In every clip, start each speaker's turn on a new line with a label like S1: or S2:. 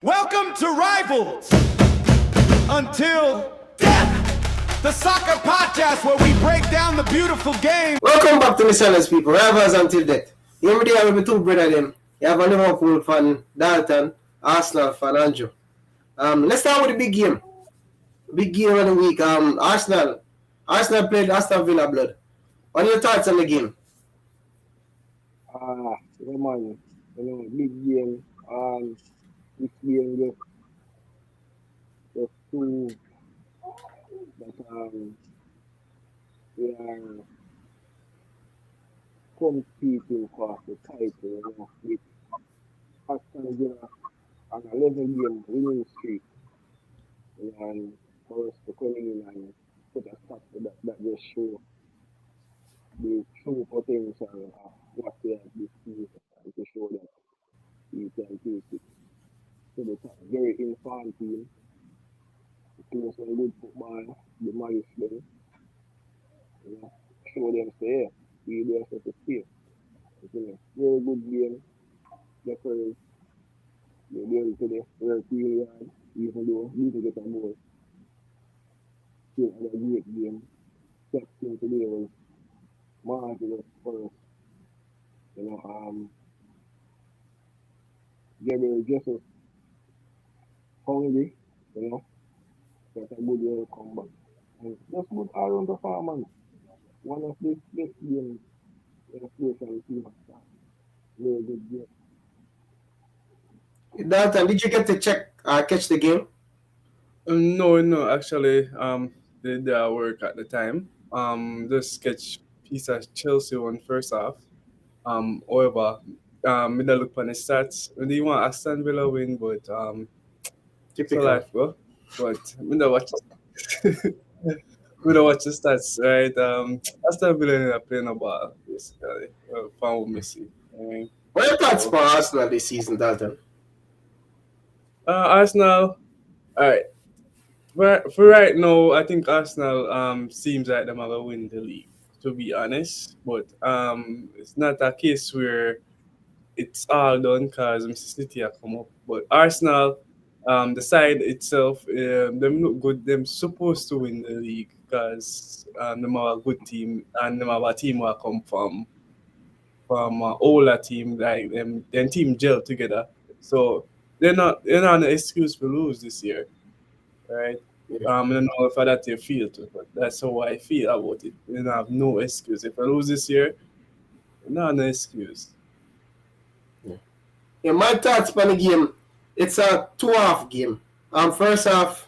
S1: Welcome to Rivals Until Death, the soccer podcast where we break down the beautiful game.
S2: Welcome back to the Silence People, Rivals Until Death. Every day I have two brother them. You have a Liverpool fan, Dalton, Arsenal fan, Andrew. Let's start with the big game. Big game of the week. Arsenal played Aston Villa blood. What are your thoughts on the game?
S3: Yeah, man, big game. This game just two that we are competing for the title, with Aston Villa on 11 game winning streak, and for us to come in and put a stop to that, that just show the true potential of what we have this season, and to show that we can take it to the top. Very informed team, play some good football, the milestone, show them say, we there for to stay. Very good game, the courage, they're going to the European yard, even though we need to get a more. Still had a great game. Captain today was marvelous for us. Gabriel Jesus hungry, got a good way to come back. And just good all round performance. One of the best games in the play from the team. Very good game.
S2: Dalton, did you get to catch the game?
S4: No, actually, did work at the time. Just catch piece of Chelsea one first half. However, me da look on the stats. We didn't want Aston Villa win, but so
S2: Typical.
S4: life go. But me da watch. We don't watch the stats, right? Aston Villa ended up playing a ball basically. Found with Messi.
S2: What are your thoughts for Arsenal this season, Dalton?
S4: Arsenal. All right. For right now, I think Arsenal seems like them are gonna win the league. To be honest, but it's not a case where it's all done because City have come up. But Arsenal, the side itself, them look good. Them supposed to win the league because them are a good team and them have a team who come from an older team like them team gel together. So they're not an excuse to lose this year, right? I don't know if that's your feel too, but that's how I feel about it. You don't have no excuse. If I lose this year, no excuse.
S2: Yeah, my thoughts on the game, it's a 2-half game. First half,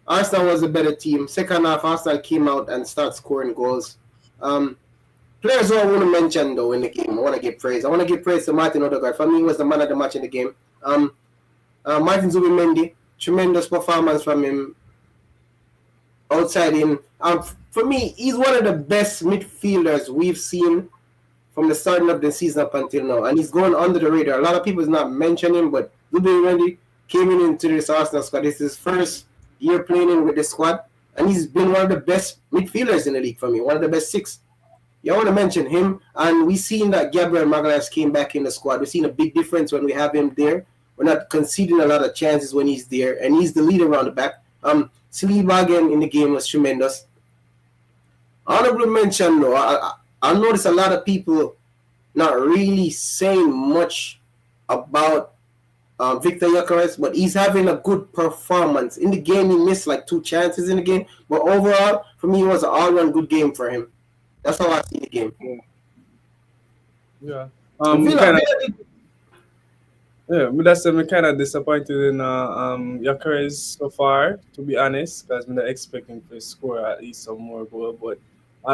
S2: Arsenal was a better team. Second half, Arsenal came out and started scoring goals. Players who I want to mention though in the game, I want to give praise. I want to give praise to Martin Odegaard. For me, he was the man of the match in the game. Martin Zubimendi, tremendous performance from him. Outside in, for me, he's one of the best midfielders we've seen from the starting of the season up until now, and he's going under the radar. A lot of people is not mentioning him, but Zubimendi came into this Arsenal squad. This is his first year playing with the squad, and he's been one of the best midfielders in the league for me, one of the best six. You want to mention him, and we've seen that Gabriel Magalhaes came back in the squad. We've seen a big difference when we have him there. We're not conceding a lot of chances when he's there, and he's the leader around the back. Saliba again in the game was tremendous. Honorable mention, though, I noticed a lot of people not really saying much about Victor Gyökeres, but he's having a good performance. In the game, he missed like 2 chances in the game, but overall, for me, it was an all-round good game for him. That's how I see the game.
S4: Yeah.
S2: Villa
S4: but that's I'm kind of disappointed in Gyökeres so far, to be honest, because I'm not expecting to score at least some more goal. But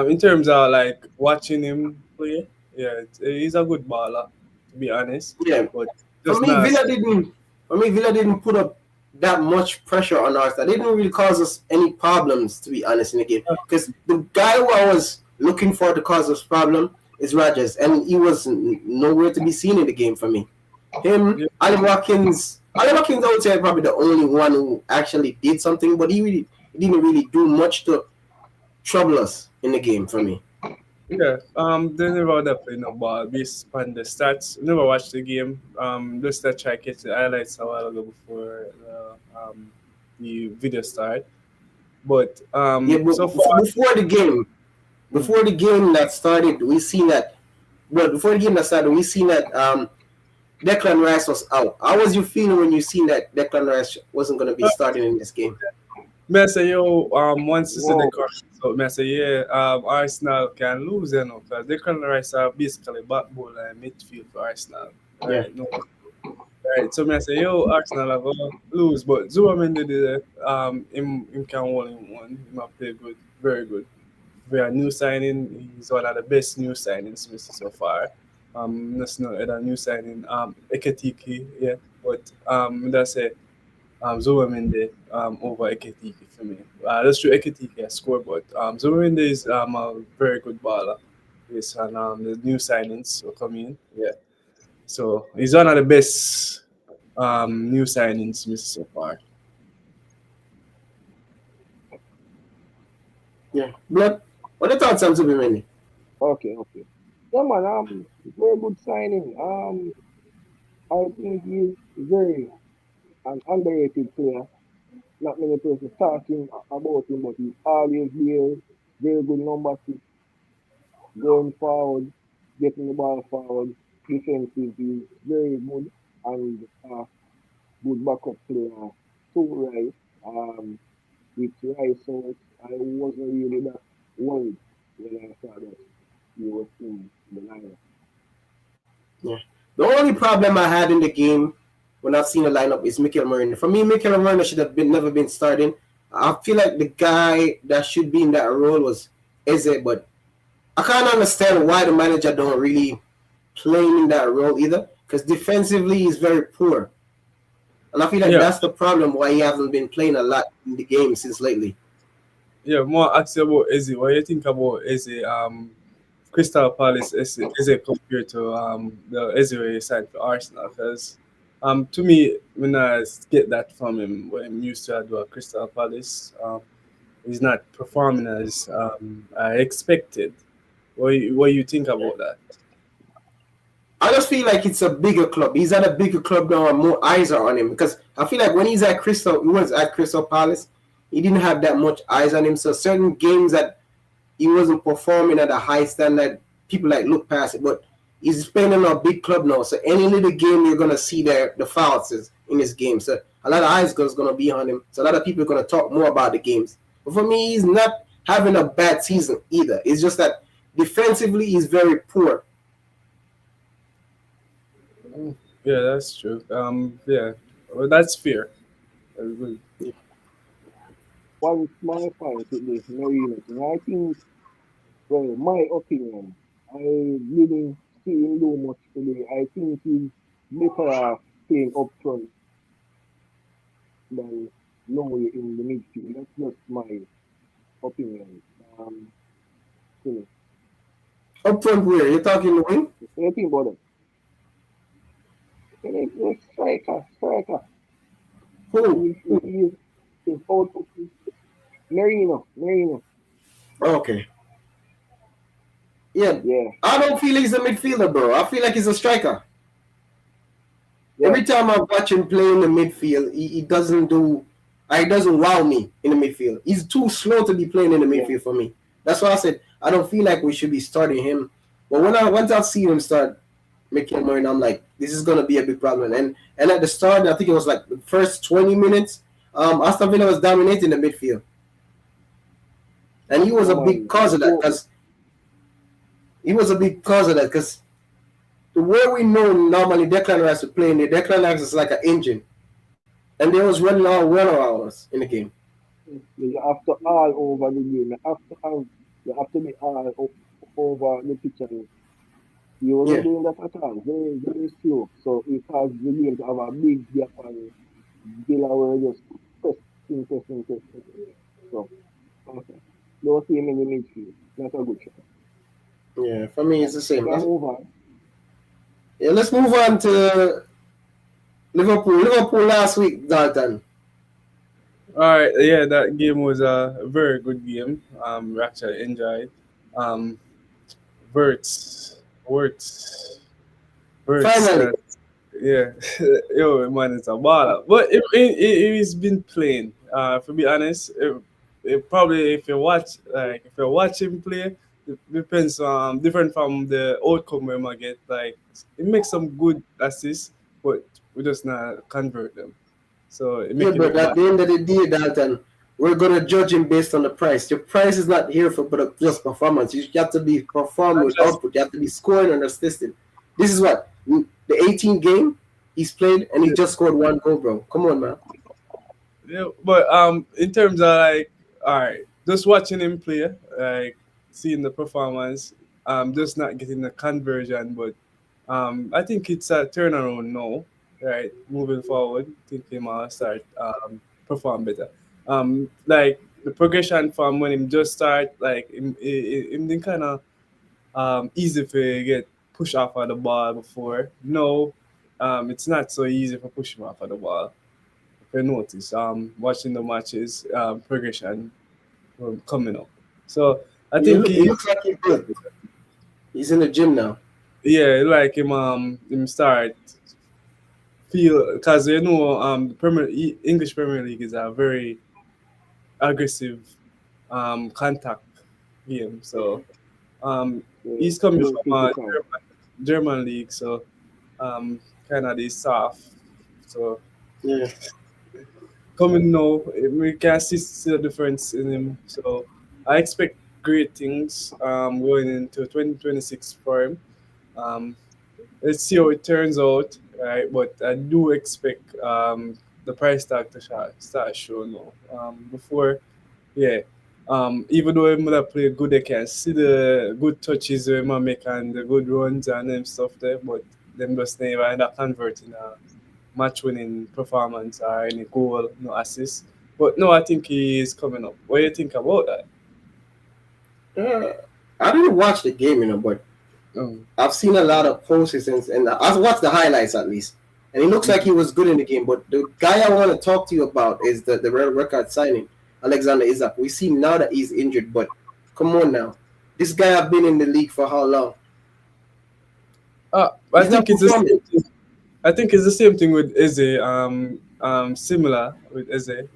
S4: in terms of like watching him play, yeah, he's a good baller, to be honest.
S2: Yeah.
S4: But
S2: For me, Villa didn't put up that much pressure on us. That didn't really cause us any problems, to be honest, in the game. Because the guy who I was looking for to cause us problem is Rodgers, and he was nowhere to be seen in the game for me. Him, Ali Watkins, I would say probably the only one who actually did something, but he didn't really do much to trouble us in the game for me.
S4: Yeah, they never would have played no ball based on the stats. Never watched the game. Just that try catch the highlights a while ago before the video start. But
S2: Yeah, but
S4: so far, mm,
S2: before the game that started, we seen that. Well, before the game that started, we seen that Declan Rice was out. How was you feeling when you seen that Declan Rice wasn't going to be starting in this game?
S4: me say yo, once you see the
S3: Wow.
S4: current result, me say yeah, Arsenal can lose, you know, because they can rise are basically backbone and midfield for Arsenal.
S2: Yeah.
S4: Right, no, right. So me I say yo, Arsenal are gonna lose, but Zuamendi did it. Him can hold him one. Him have play good, very good. We are new signing. He's one of the best new signings we see so far. That's not a new signing. Eketiki, yeah, but that's it. Zuwamende over Eketiki for me. That's true. Eketiki has scored, but Zuwamende is a very good baller. Yes, and the new signings will come in. Yeah, so he's one of the best new signings we see so far.
S2: Yeah. Blood. What the thoughts on Zubimendi?
S3: Okay, okay. Yeah, man. Very good signing. I think he's very an underrated player. Not many people talking about him, but he's always there. Very good number six, going forward, getting the ball forward. Defensive is very good and good backup player. Too right. With Rice out, I wasn't really that worried when I saw that he was in the lineup.
S2: Yeah. The only problem I had in the game when I've seen the lineup is Mikel Merino. For me, Mikel Merino should have been never been starting. I feel like the guy that should be in that role was Eze, but I can't understand why the manager don't really play him in that role either. Because defensively, he's very poor, and I feel like
S4: Yeah,
S2: that's the problem why he hasn't been playing a lot in the game since lately.
S4: yeah. More ask about Eze. What do you think about Eze? Crystal Palace is it compared to the Israeli side for Arsenal? Because to me, when I get that from him, when I'm used to do at Crystal Palace, he's not performing as I expected. What you think about that?
S2: I just feel like it's a bigger club. He's at a bigger club now, and more eyes are on him. Because I feel like when he was at Crystal Palace, he didn't have that much eyes on him. So certain games that he wasn't performing at a high standard, people like look past it. But he's playing in a big club now, so any little game you're gonna see there the fouls is in this game. So a lot of eyes is gonna be on him. So a lot of people are gonna talk more about the games. But for me, he's not having a bad season either. It's just that defensively he's very poor.
S4: Mm, yeah, that's true. Yeah, well, that's fair. I agree.
S3: One small point with this Marino thing. I think, well, my opinion, I didn't see him do much today. I think he's better off staying up front than lower in the midfield. That's just my opinion. You know,
S2: Up front where you're talking the wing?
S3: anything about it. Striker.
S2: Who?
S3: He's out. Marino.
S2: Okay. Yeah.
S3: Yeah,
S2: I don't feel he's a midfielder, bro. I feel like he's a striker.
S3: yeah.
S2: Every time I watch him play in the midfield, he doesn't do. He doesn't wow me in the midfield. He's too slow to be playing in the
S3: Yeah,
S2: midfield for me. That's why I said I don't feel like we should be starting him. But once I see him start making more, and I'm like, this is gonna be a big problem. And at the start, I think it was like the first 20 minutes, Aston Villa was dominating the midfield, and he was
S3: yeah,
S2: a big
S3: man.
S2: cause of that because the way we know normally Declan Rice would play in there, Declan Rice is like an engine, and they was running all run hours in the game.
S3: You have to all over the game. You have to be over the pitch. And he wasn't
S2: Yeah,
S3: doing that at all. Very, very slow. So it caused the game to have a big gap and Villa were just pressing. So, okay. Don't see him in the midfield. Not a good shot.
S2: yeah. For me, it's the
S3: We
S2: same.
S3: can move on.
S2: Yeah, let's move on to Liverpool. Liverpool last week, Dalton.
S4: All right, yeah, that game was a very good game. We actually enjoyed. Um, Verts, Words, Verts.
S2: Finally,
S4: Yeah, yo, man, it's a baller. But he's been playing. To be honest, it probably if you watch him play, it depends different from the outcome we might get. Like it makes some good assists, but we just not convert them. So it
S2: yeah,
S4: make it
S2: but
S4: look
S2: at
S4: bad.
S2: the end of the day, Dalton, we're gonna judge him based on the price. Your price is not here for just performance. You have to be performing
S4: And
S2: with
S4: just
S2: output. You have to be scoring and assisting. This is what the 18 game he's played, and he just scored one goal, bro. Come on, man.
S4: yeah, but in terms of like, all right, just watching him play, like seeing the performance, just not getting the conversion, but I think it's a turnaround now, right? Moving forward, I think he might start perform better. Like the progression from when him just start, like him kind of easy for get push off of the ball before. No, it's not so easy for push him off of the ball. If you notice, watching the matches, progression coming up. So I think
S2: He
S4: he,
S2: looks like he's good. He's in the gym now.
S4: yeah, like him start feel because English Premier League is a very aggressive contact game. So um,
S3: Yeah,
S4: he's coming
S3: very
S4: from a
S3: physical.
S4: German league, so um, kind of the soft. So
S2: Yeah.
S4: coming now, we can see the difference in him. So I expect great things going into 2026 for him. Um, let's see how it turns out, right? But I do expect the price tag to start showing now. Before, yeah. Even though I'm gonna play good, I can see the good touches we might make and the good runs and them stuff there, but them just never end up converting a match winning performance or any goal, no assist. But no, I think he is coming up. What do you think about that?
S2: Uh, I didn't watch the game, but
S4: Um,
S2: I've seen a lot of posts and I've watched the highlights at least. And it looks like
S4: mhm.
S2: he was good in the game. But the guy I want to talk to you about is the red record signing, Alexander Isak. We see now that he's injured, but come on now. This guy have been in the league for how long?
S4: I
S2: He's not
S4: think it's the
S2: performing.
S4: same thing. I think it's the same thing with Eze. Similar with Eze.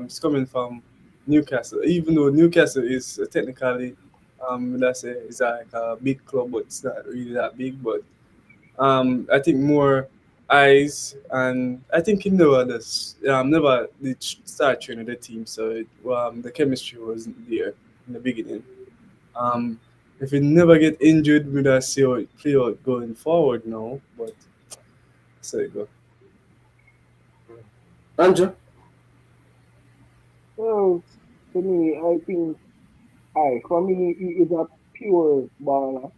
S4: It's coming from Newcastle. Even though Newcastle is technically, let's say, it's like a big club, but it's not really that big. But I think more eyes, and I think he never did start training the team, so the chemistry wasn't there in the beginning. Um, if he never get injured, we'll see how it play out going forward now. But so it go.
S2: Andrew?
S3: Well, to me, I think, for me, he is a pure baller,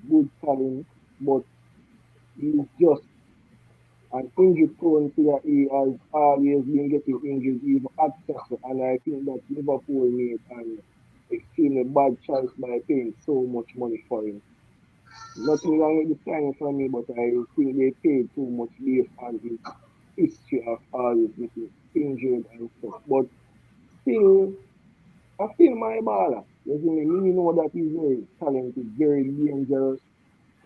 S3: good talent, but he's just an injury prone player. He has always been getting injured, even at Chelsea, and I think that Liverpool made an extremely bad choice by paying so much money for him. Nothing wrong with the signing for me, but I think they paid too much based on his history of always getting injured and stuff. But still, I feel my baller. You see me, me know that he's very talented, very dangerous.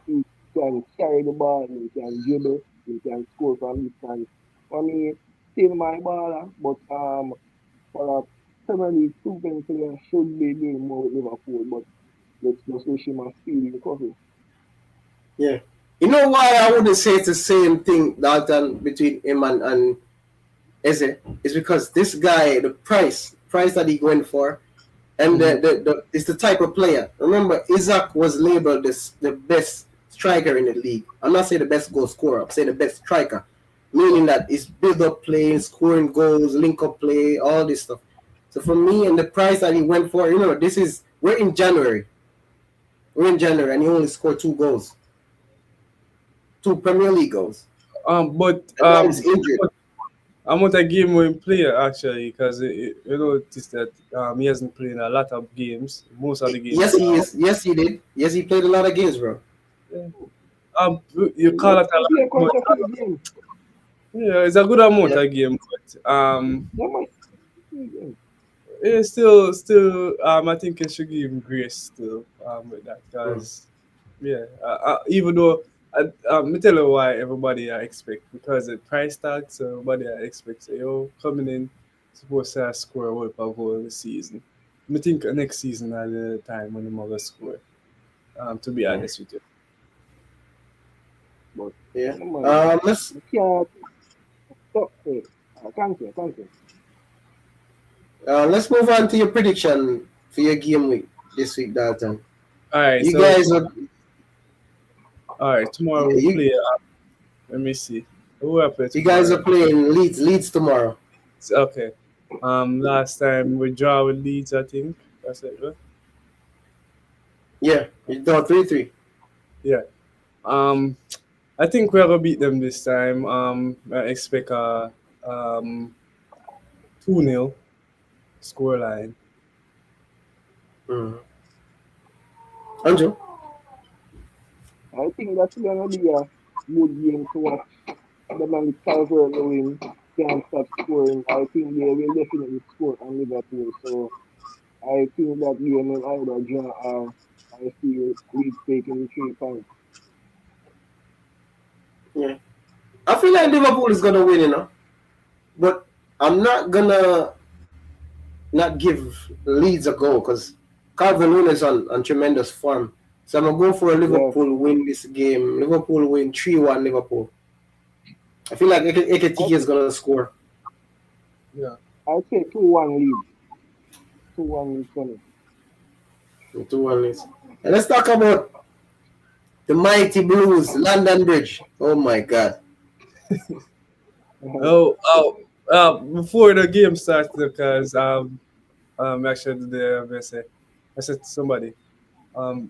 S3: He can carry the ball, he can dribble, he can score from distance. For me, still my baller, but for a Premier League proven player should be doing more with Liverpool, but let's just wish him a speedy recovery.
S2: Yeah. You know why I wouldn't say it's the same thing, Dalton, between him and Eze? It's because this guy, the price that he went for, and
S4: Mhm.
S2: it's the type of player. Remember, Isaac was labeled the best striker in the league. I'm not saying the best goal scorer. I'm saying the best striker, meaning that it's build up play, scoring goals, link up play, all this stuff. So for me, and the price that he went for, this is we're in January. We're in January, and he only scored 2 goals, 2 Premier League goals,
S4: But
S2: and now he's injured.
S4: I'm not a game winning player actually because you notice that he hasn't played a lot of games. Most of the
S2: Yes,
S4: games.
S2: he is. Yes, he did. Yes, he played a lot of games, bro.
S4: Yeah. You call
S3: But
S4: it a
S3: he played
S4: lot,
S3: quite a few games.
S4: yeah, it's a good amount
S2: Yeah.
S4: of game, but
S3: That might few games.
S4: it's still I think you should give him grace still with that
S2: Mm.
S4: because. Yeah, even though me tell you why everybody I expect because the price tag, so everybody I expect say, yo, coming in supposed to score a World Cup goal this season. Me think next season at the time when the mother score. To be
S2: Mm.
S4: honest with you.
S3: But
S2: Yeah.
S3: no man,
S2: Let's
S3: you can't stop it. Continue, continue.
S2: let's move on to your prediction for your game week this week, Dalton.
S4: All right,
S2: You
S4: so
S2: guys are
S4: all right, tomorrow we
S2: you
S4: play. Let me see. Who I play
S2: you guys are
S4: tomorrow?
S2: playing Leeds tomorrow.
S4: Okay. Last time we draw with Leeds, I think. That's it. Right?
S2: Yeah, you draw 3-3.
S4: Yeah. Um, I think we're gonna beat them this time. I expect a 2-0 scoreline.
S2: Mm. Andrew,
S3: I think that's gonna be a good game to watch. The man Calvert Lewin can't stop scoring. I think they will definitely score on Liverpool. So I think that game will either draw or I see Leeds taking the 3 points.
S2: yeah, I feel like Liverpool is gonna win, but I'm not gonna not give Leeds a go because Calvin Lewin is on tremendous form. So I'm gonna go for a
S3: Yeah,
S2: Liverpool win this game. Liverpool win 3-1 Liverpool. I feel like
S3: I
S2: Ekitike is
S3: think
S2: gonna score
S4: Yeah.
S3: I say 2-1 lead. 2-1 lead coming.
S2: 2-1 leads. And let's talk about the mighty Blues, London Bridge. Oh my god.
S4: Oh, before the game starts, because actually the I said to somebody,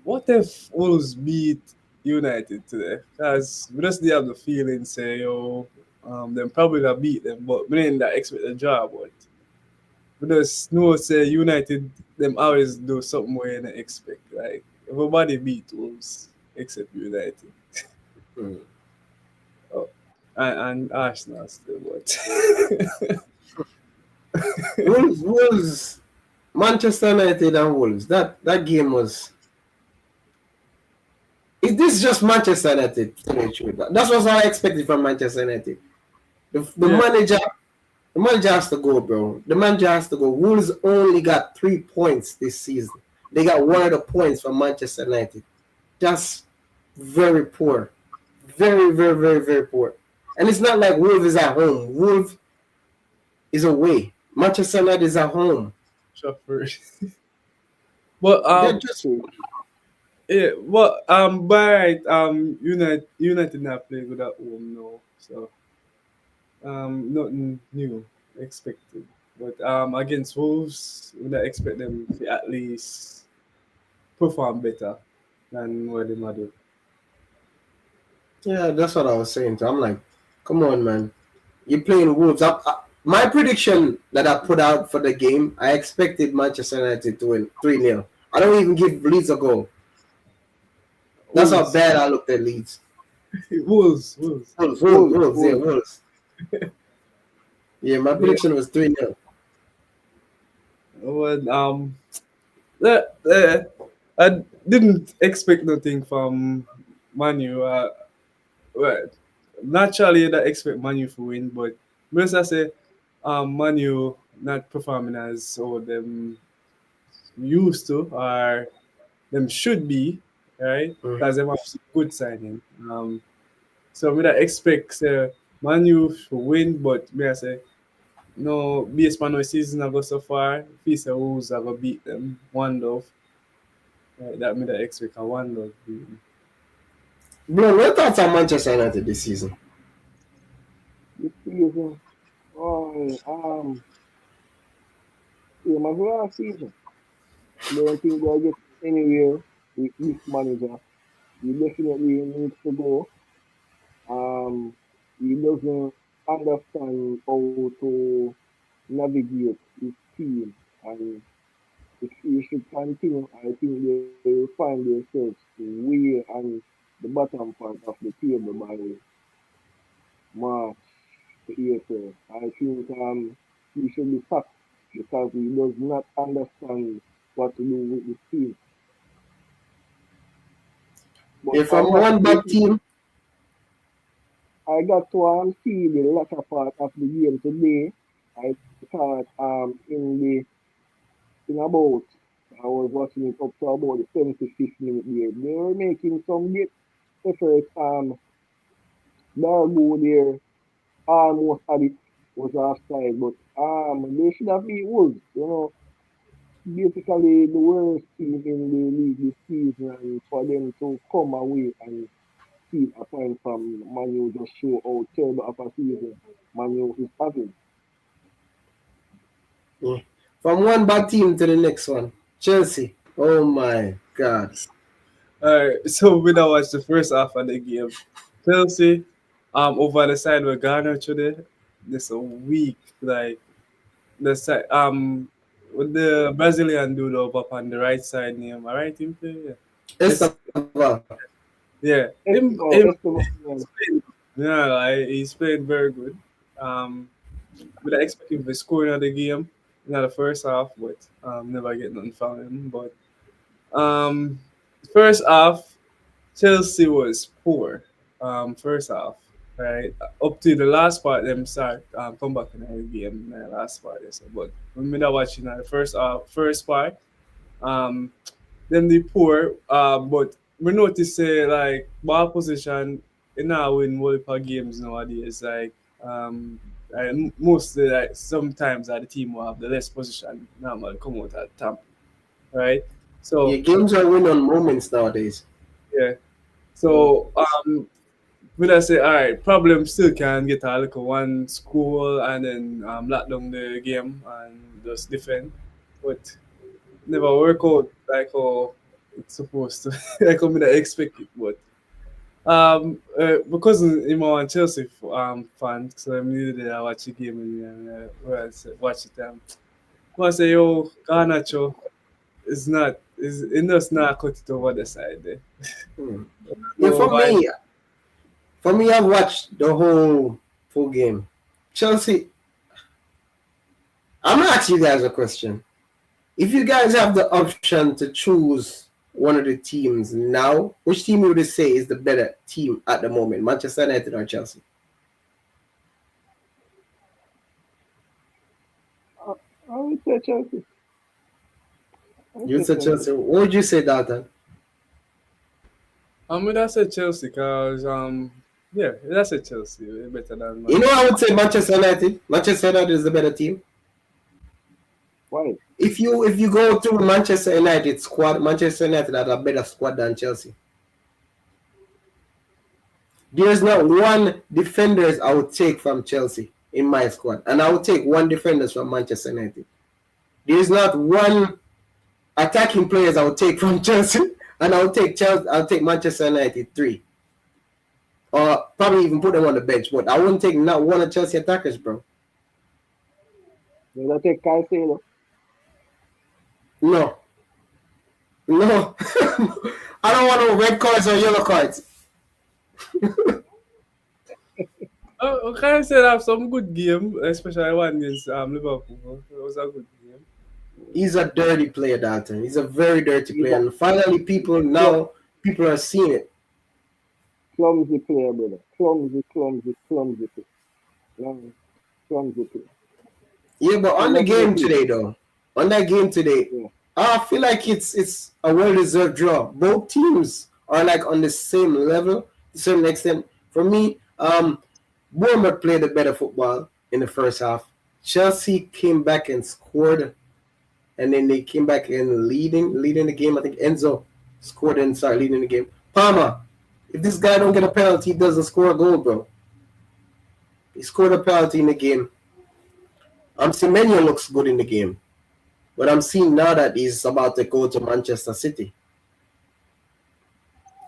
S4: what if Wolves beat United today? Because we just have the feeling say, yo, them probably gonna beat them, but we didn't that expect a draw, but we just know say United them always do something we didn't expect. Like everybody beat Wolves except United.
S2: Hmm.
S4: Oh, and Arsenal still, but
S2: Wolves, Manchester United and Wolves. That game was. Is this just Manchester United? To tell you the truth? That's what I expected from Manchester United. The
S4: yeah,
S2: manager, the manager has to go, bro. The manager has to go. Wolves only got 3 points this season. They got one of the points from Manchester United. That's very poor. Very, very, very, very poor. And it's not like Wolves is at home. Wolves is away. Manchester United is at home.
S4: suffer. But
S2: They're just
S3: Okay.
S4: yeah, well, by right, United not playing good at home now, so nothing new expected. But against Wolves, we not expect them to at least perform better than what they might do.
S2: yeah. That's what I was saying. I'm like, come on, man. You're playing Wolves. My prediction that I put out for the game, I expected Manchester United to win 3-0. I don't even give Leeds a goal. That's how
S4: Wolves,
S2: bad I looked at Leeds.
S4: Wolves.
S3: Wolves,
S2: Wolves, yeah,
S3: Wolves.
S2: Wolves. Yeah, my
S4: Yeah,
S2: prediction was 3-0.
S4: well, I didn't expect nothing from Manu. Well, naturally, I expect Manu to win, but most I say, Manu not performing as all them used to or them should be, right?
S2: Mm-hmm.
S4: Because they have some good signing. So me that expect Manu to win, but me I say no. Based on the season I go so far, face the Wolves I go beat them 1-0. Right? That me that expect a 1-0 win.
S2: Bro, what thoughts on Manchester United this season?
S3: This season, oh, same as last season. I don't think they'll get anywhere with this manager. He definitely needs to go. Um, he doesn't understand how to navigate his team, and if he should continue, I think they will find themselves way on the bottom part of the table by March to April. I think he should be sacked because he does not understand what to do with the team. But
S2: Yeah, from one bad team.
S3: I got to see the latter part of the game today. I thought in about I was watching it up to about the 75th minute there. They were making some great effort. Dargo there almost had it was offside, but they should have beat Wolves. Basically the worst team in the league this season, and for them to come away and steal a point from Manu just show how terrible of a season Manu is having.
S2: Yeah. From one bad team to the next one. Chelsea. Oh my God.
S4: All right, so we now watch the first half of the game. Chelsea, over the side with Garner today. This a week, like the side, with the Brazilian dude up on the right side name. All right, him play, yeah. It's,
S2: Esteval.
S4: yeah,
S3: Esteban,
S4: him
S3: Esteban,
S4: he's playing, yeah, like, he's playing very good. Um, but I expect him to score another game, not the first half, but never get nothing from him. But um, first half. Chelsea was poor. First half, right up to the last part, them start come back in the game. In the last part, yes. But when we not watching the first part, um, them they poor. But we notice like ball position in our win multiple games nowadays. Like mostly like sometimes the team will have the less position normal come out at top, right?
S2: Yeah,
S4: So
S2: games are win on moments nowadays.
S4: yeah.
S3: yeah.
S4: So when I say all right, problem still can get a little one school and then lock down the game and just defend, but never work out like how it's supposed to. Like I'm gonna expect it, but because I'm a Chelsea fan, so I'm needed to watch the game and watch it. I say yo, Garnacho is not is it does not cut it over the side there.
S2: Hmm. Yeah,
S4: So why?
S2: for me, I've watched the whole full game. Chelsea. I'm gonna ask you guys a question. If you guys have the option to choose one of the teams now, which team would you say is the better team at the moment, Manchester United or Chelsea?
S3: I, I would say Chelsea. I would
S2: You'd
S3: say
S2: say
S3: Chelsea.
S2: Chelsea. What would you say, Dalton?
S4: That's a Chelsea because yeah, that's a Chelsea better than
S2: You know,
S4: Manchester.
S2: I would say Manchester United. Manchester United is the better team.
S3: Why?
S2: If you go through Manchester United squad, Manchester United has a better squad than Chelsea. There's not one defenders I would take from Chelsea in my squad, and I would take one defenders from Manchester United. There's not one attacking players I would take from Chelsea, and I would take Chelsea. I'll take Manchester United three, or probably even put them on the bench. But I wouldn't take not one of Chelsea attackers, bro.
S3: Did I take Caicedo?
S2: No, no, I don't want no red cards or yellow cards.
S4: Okay, said have some good game, especially one against Liverpool. It was a good game.
S2: He's a dirty player, Dalton. He's a very dirty
S3: He's
S2: player,
S3: a
S2: and finally,
S3: clum-
S2: people are seeing it.
S3: clumsy player, brother. Clumsy, clumsy, clumsy player. Yeah, clumsy player.
S2: Yeah, but
S3: So
S2: on the
S3: what do you
S2: game
S3: think?
S2: today, though, on that game today,
S3: Yeah.
S2: I feel like it's a well-deserved draw. Both teams are like on the same level to a certain extent. For me, Bournemouth played the better football in the first half. Chelsea came back and scored, and then they came back and leading the game. I think Enzo scored and started leading the game. Palmer, if this guy don't get a penalty, he doesn't score a goal, bro. He scored a penalty in the game. Semenyo looks good in the game. But I'm seeing now that he's about to go to Manchester City.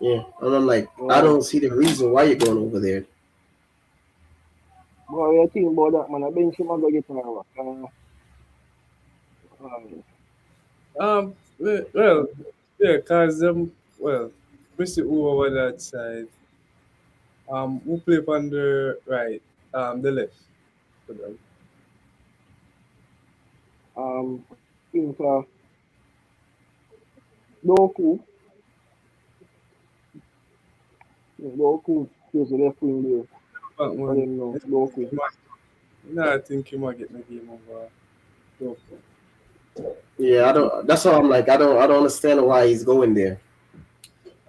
S2: Yeah, and I'm like, I
S3: Right.
S2: don't see the reason why you're going over there.
S3: Boy, you think about that, man. I bench him and go get her.
S4: Well, yeah, cause well, we see who over that side. Who play on the right, the left for them.
S3: I think Doku, Local, here's the referee there.
S4: But
S3: I
S4: man,
S3: didn't know. Local.
S4: I think he might get the game over Liverpool.
S2: Yeah, I don't. That's why I'm like, I don't understand why he's going there.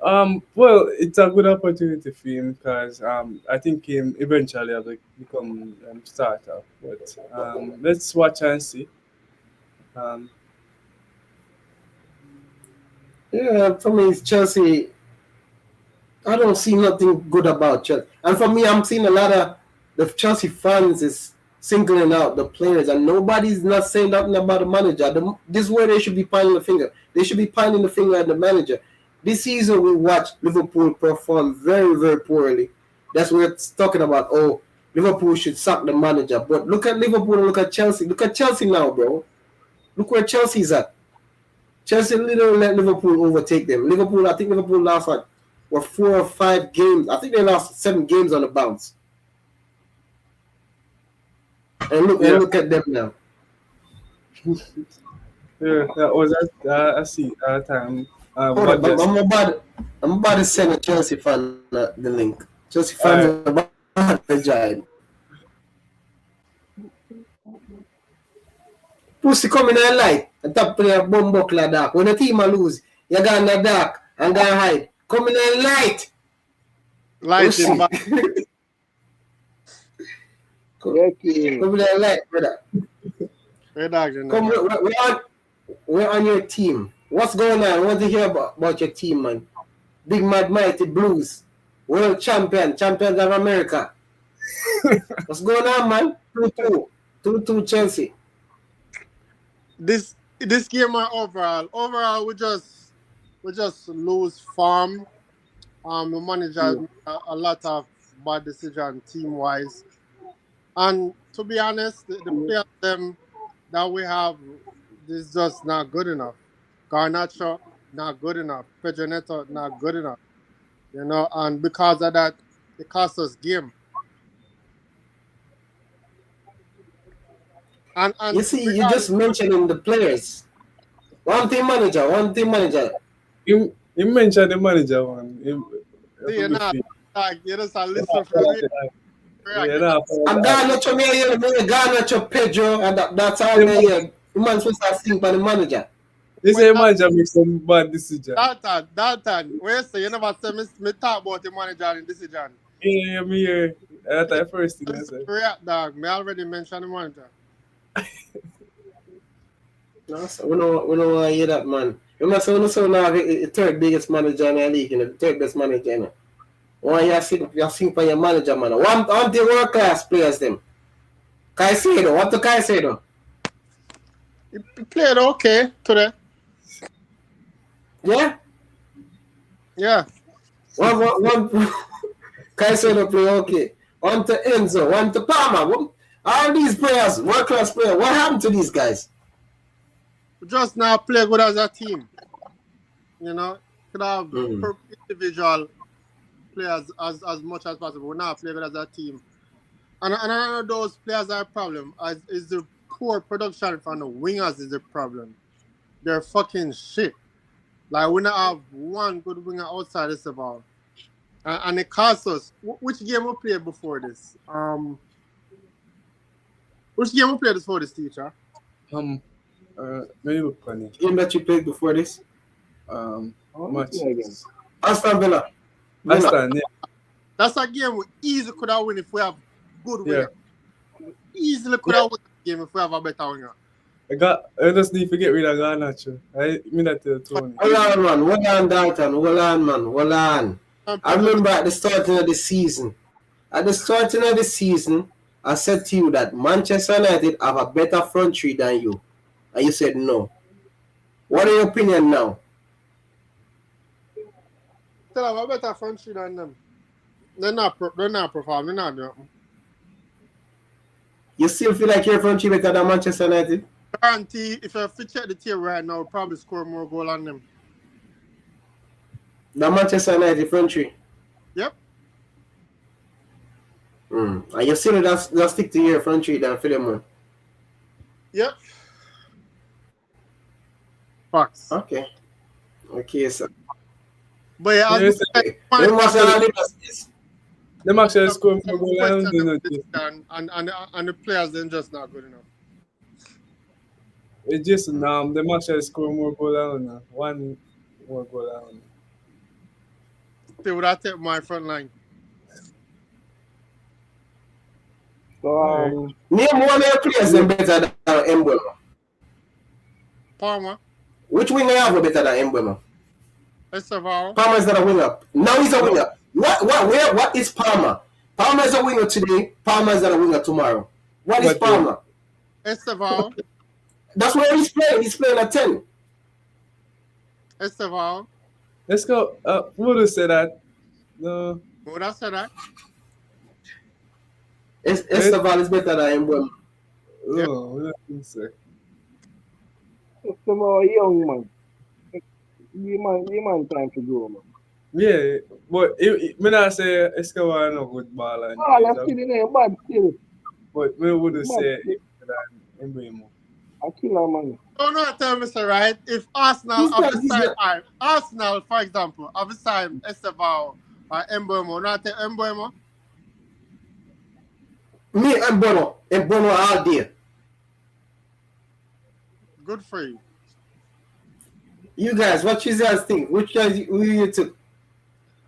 S4: Well, it's a good opportunity for him because I think him eventually will become starter. But let's watch and see. Um,
S2: Yeah, for me, it's Chelsea. I don't see nothing good about Chelsea. And for me, I'm seeing a lot of the Chelsea fans is singling out the players, and nobody's not saying nothing about the manager. This is where they should be pointing the finger. They should be pointing the finger at the manager. This season, we watched Liverpool perform very, very poorly. That's what it's talking about. Oh, Liverpool should sack the manager. But look at Liverpool and look at Chelsea. Look at Chelsea now, bro. Look where Chelsea's at. Chelsea literally let Liverpool overtake them. I think Liverpool lost like 4 or 5 games. I think they lost 7 games on the bounce. And
S4: yeah,
S2: look at them now.
S4: yeah, that was I see time.
S2: Hold up,
S4: Manchester.
S2: I'm about to send a Chelsea fan the link. Chelsea
S4: All
S2: fans
S4: right,
S2: are about to join. Pussy come in the light and top play a bomb buckler dark. When the team a lose, you go in the dark and go hide. Come in the light.
S5: Lighting back.
S2: Come
S3: Yeah, King.
S2: in the light, brother.
S5: Hey, dog, you
S2: Come,
S5: know.
S2: we're on your team. What's going on? I want to hear about your team, man. Big Mad Mighty Blues. World champions of America. What's going on, man? 2-2. 2-2 Chelsea.
S5: This game overall we just lose form. The manager made a lot of bad decisions team wise. And to be honest, the players them that we have is just not good enough. Garnacho not good enough. Pedro Neto not good enough. You know, and because of that, it cost us game. And
S2: You see, you just
S5: regardless,
S2: mentioning the players. One team manager.
S4: you mentioned the manager one. Him,
S5: see, you're
S4: for
S5: not
S4: be
S5: like you just a listen for me.
S4: yeah, nah,
S2: I'm Garnacho, me here, Garnacho, Pedro, and that's all me here. The man supposed to think by the manager.
S4: They
S5: When
S4: say manager make some bad decision.
S5: that time, where you say you never say me talk about the manager in decision.
S4: Yeah, me here. That's the first thing I
S5: Just
S4: said.
S5: react, dog. Me already mentioned the manager.
S2: No, so we don't want to hear that, man. You must say, now the third biggest manager in the league, the third best manager. Why you sing for your manager, man? Want the world class players, them. Caicedo, what to Caicedo?
S5: He played okay today.
S2: Yeah?
S5: Yeah.
S2: One Caicedo play okay. One to Enzo, one to Palmer. All these players, world class players, what happened to these guys?
S5: We just now play good as a team. You know, could have individual players as much as possible. We now play good as a team. And I know those players are a problem. Is the poor production from the wingers is the problem. They're fucking shit. Like we not have one good winger outside this ball. And it cost us. Which game we played before this? Which game we played before this, teacher?
S4: Maybe look funny.
S2: Game that you played before this?
S4: Match.
S3: Again.
S2: Aston Villa.
S4: Aston, yeah.
S5: That's a game we easily could have win if we have good
S4: Yeah.
S5: winger. Easily could have win the game if we have a better winger.
S4: I just need to get rid of Garnacho. I mean that to Tony.
S2: Hold on, man. Hold on, Dalton. Hold on, man. Hold on. I remember at the starting of the season. At the starting of the season, I said to you that Manchester United have a better front three than you. And you said no. What are your opinion now?
S5: Still have a better front three than them. They're not performing. They're not doing.
S2: You still feel like your front three better than Manchester United?
S5: Guarantee if you fit check the tier right now, we'll probably score more goal on them.
S2: The Manchester United front three?
S5: Yep.
S2: And you still just stick to your front three than Philemon?
S5: Yep. Facts.
S2: Okay, sir.
S5: But yeah,
S4: Yeah,
S5: as
S2: Them actually
S4: them actually score more
S5: some
S4: goals
S5: question
S4: than
S5: them
S4: it.
S5: and the players then just not good enough.
S4: It's just them actually score more goals than one more goal than.
S5: They would have take my front line.
S3: So
S4: Alright.
S2: name one of your players them better than Embuemo.
S5: Palmer,
S2: Which winger have better than Embuemo?
S5: Estevao,
S2: Palmer is not a winger. Now he's a winger. What is Palmer? Palmer is a winger today. Palmer is not a winger tomorrow. What is
S4: But,
S2: Palmer?
S5: Estevao,
S2: That's where he's playing. He's playing at 10.
S5: Estevao.
S4: Let's go. Who would have said that? No.
S5: Would I say that?
S2: Esteval is better than Embuemo.
S5: Yeah.
S4: Oh, we don't think so.
S3: it's a more young man. The man time to grow, man.
S4: Yeah, but me not say Escobar no good baller.
S3: All I'm still in there, bad still.
S4: But me would have
S3: Bad
S4: say
S3: still.
S4: Mbemo.
S3: A killer, man.
S5: Don't know tell me, sir, right? If Arsenal
S2: He's
S5: have
S2: not-
S5: a
S2: he's
S5: sign,
S2: not-
S5: Arsenal, for example, have a sign Estevao or Embuemo, not take Embuemo.
S2: Me and Embuemo all day.
S5: Good for you.
S2: You guys, what you guys think? Which guys who you took?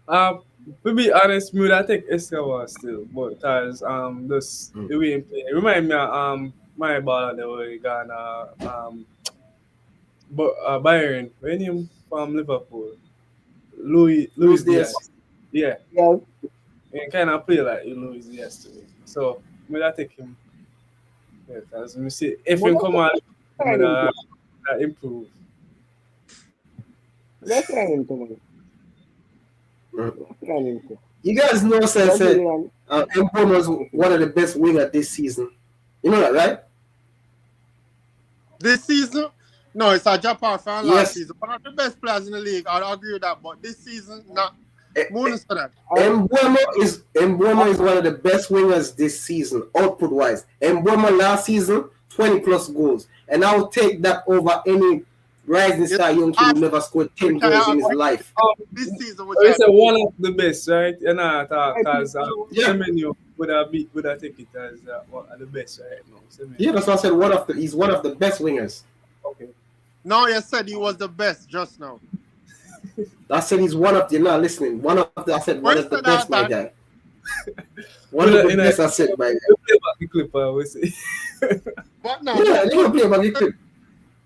S4: To be honest, me I think Escobar still, but because this the way he play, it remind me of my baller that we gonna but Bayern when him from Liverpool, Louis
S2: Luis
S4: Diaz.
S2: Diaz.
S4: Yeah,
S3: Yeah,
S4: and kind of play like Louis Diaz to me. So me I take him. Yeah, because me see if he come out, me that improve.
S3: let's try him tomorrow.
S2: Mm.
S3: Let's try him tomorrow.
S2: You guys know, said
S3: Brazilian.
S2: Embuemo was one of the best wingers this season. You know that, right?
S5: This season, no, it's a Japan fan
S2: Yes.
S5: last season. One of the best players in the league. I'll agree with that. But this season, not. Moon for that.
S2: Embuemo is one of the best wingers this season, output wise. Embuemo last season, 20 plus goals. And I will take that over any rising star young kid who never scored 10 goals in his life.
S5: This season, which
S4: It's a one of the best, right? And I thought because
S2: Yeah.
S4: Semenyo would have take it as one of the best right now. Semenyo.
S2: Yeah, that's why I said he's one of the best wingers.
S4: Okay.
S5: no, you said he was the best just now.
S2: I said he's one of the, you're not listening. I said one of the best, my guy. One of the best, I said, my guy.
S4: We play back the clip, we see.
S5: But no,
S2: Yeah, they can play, but he could.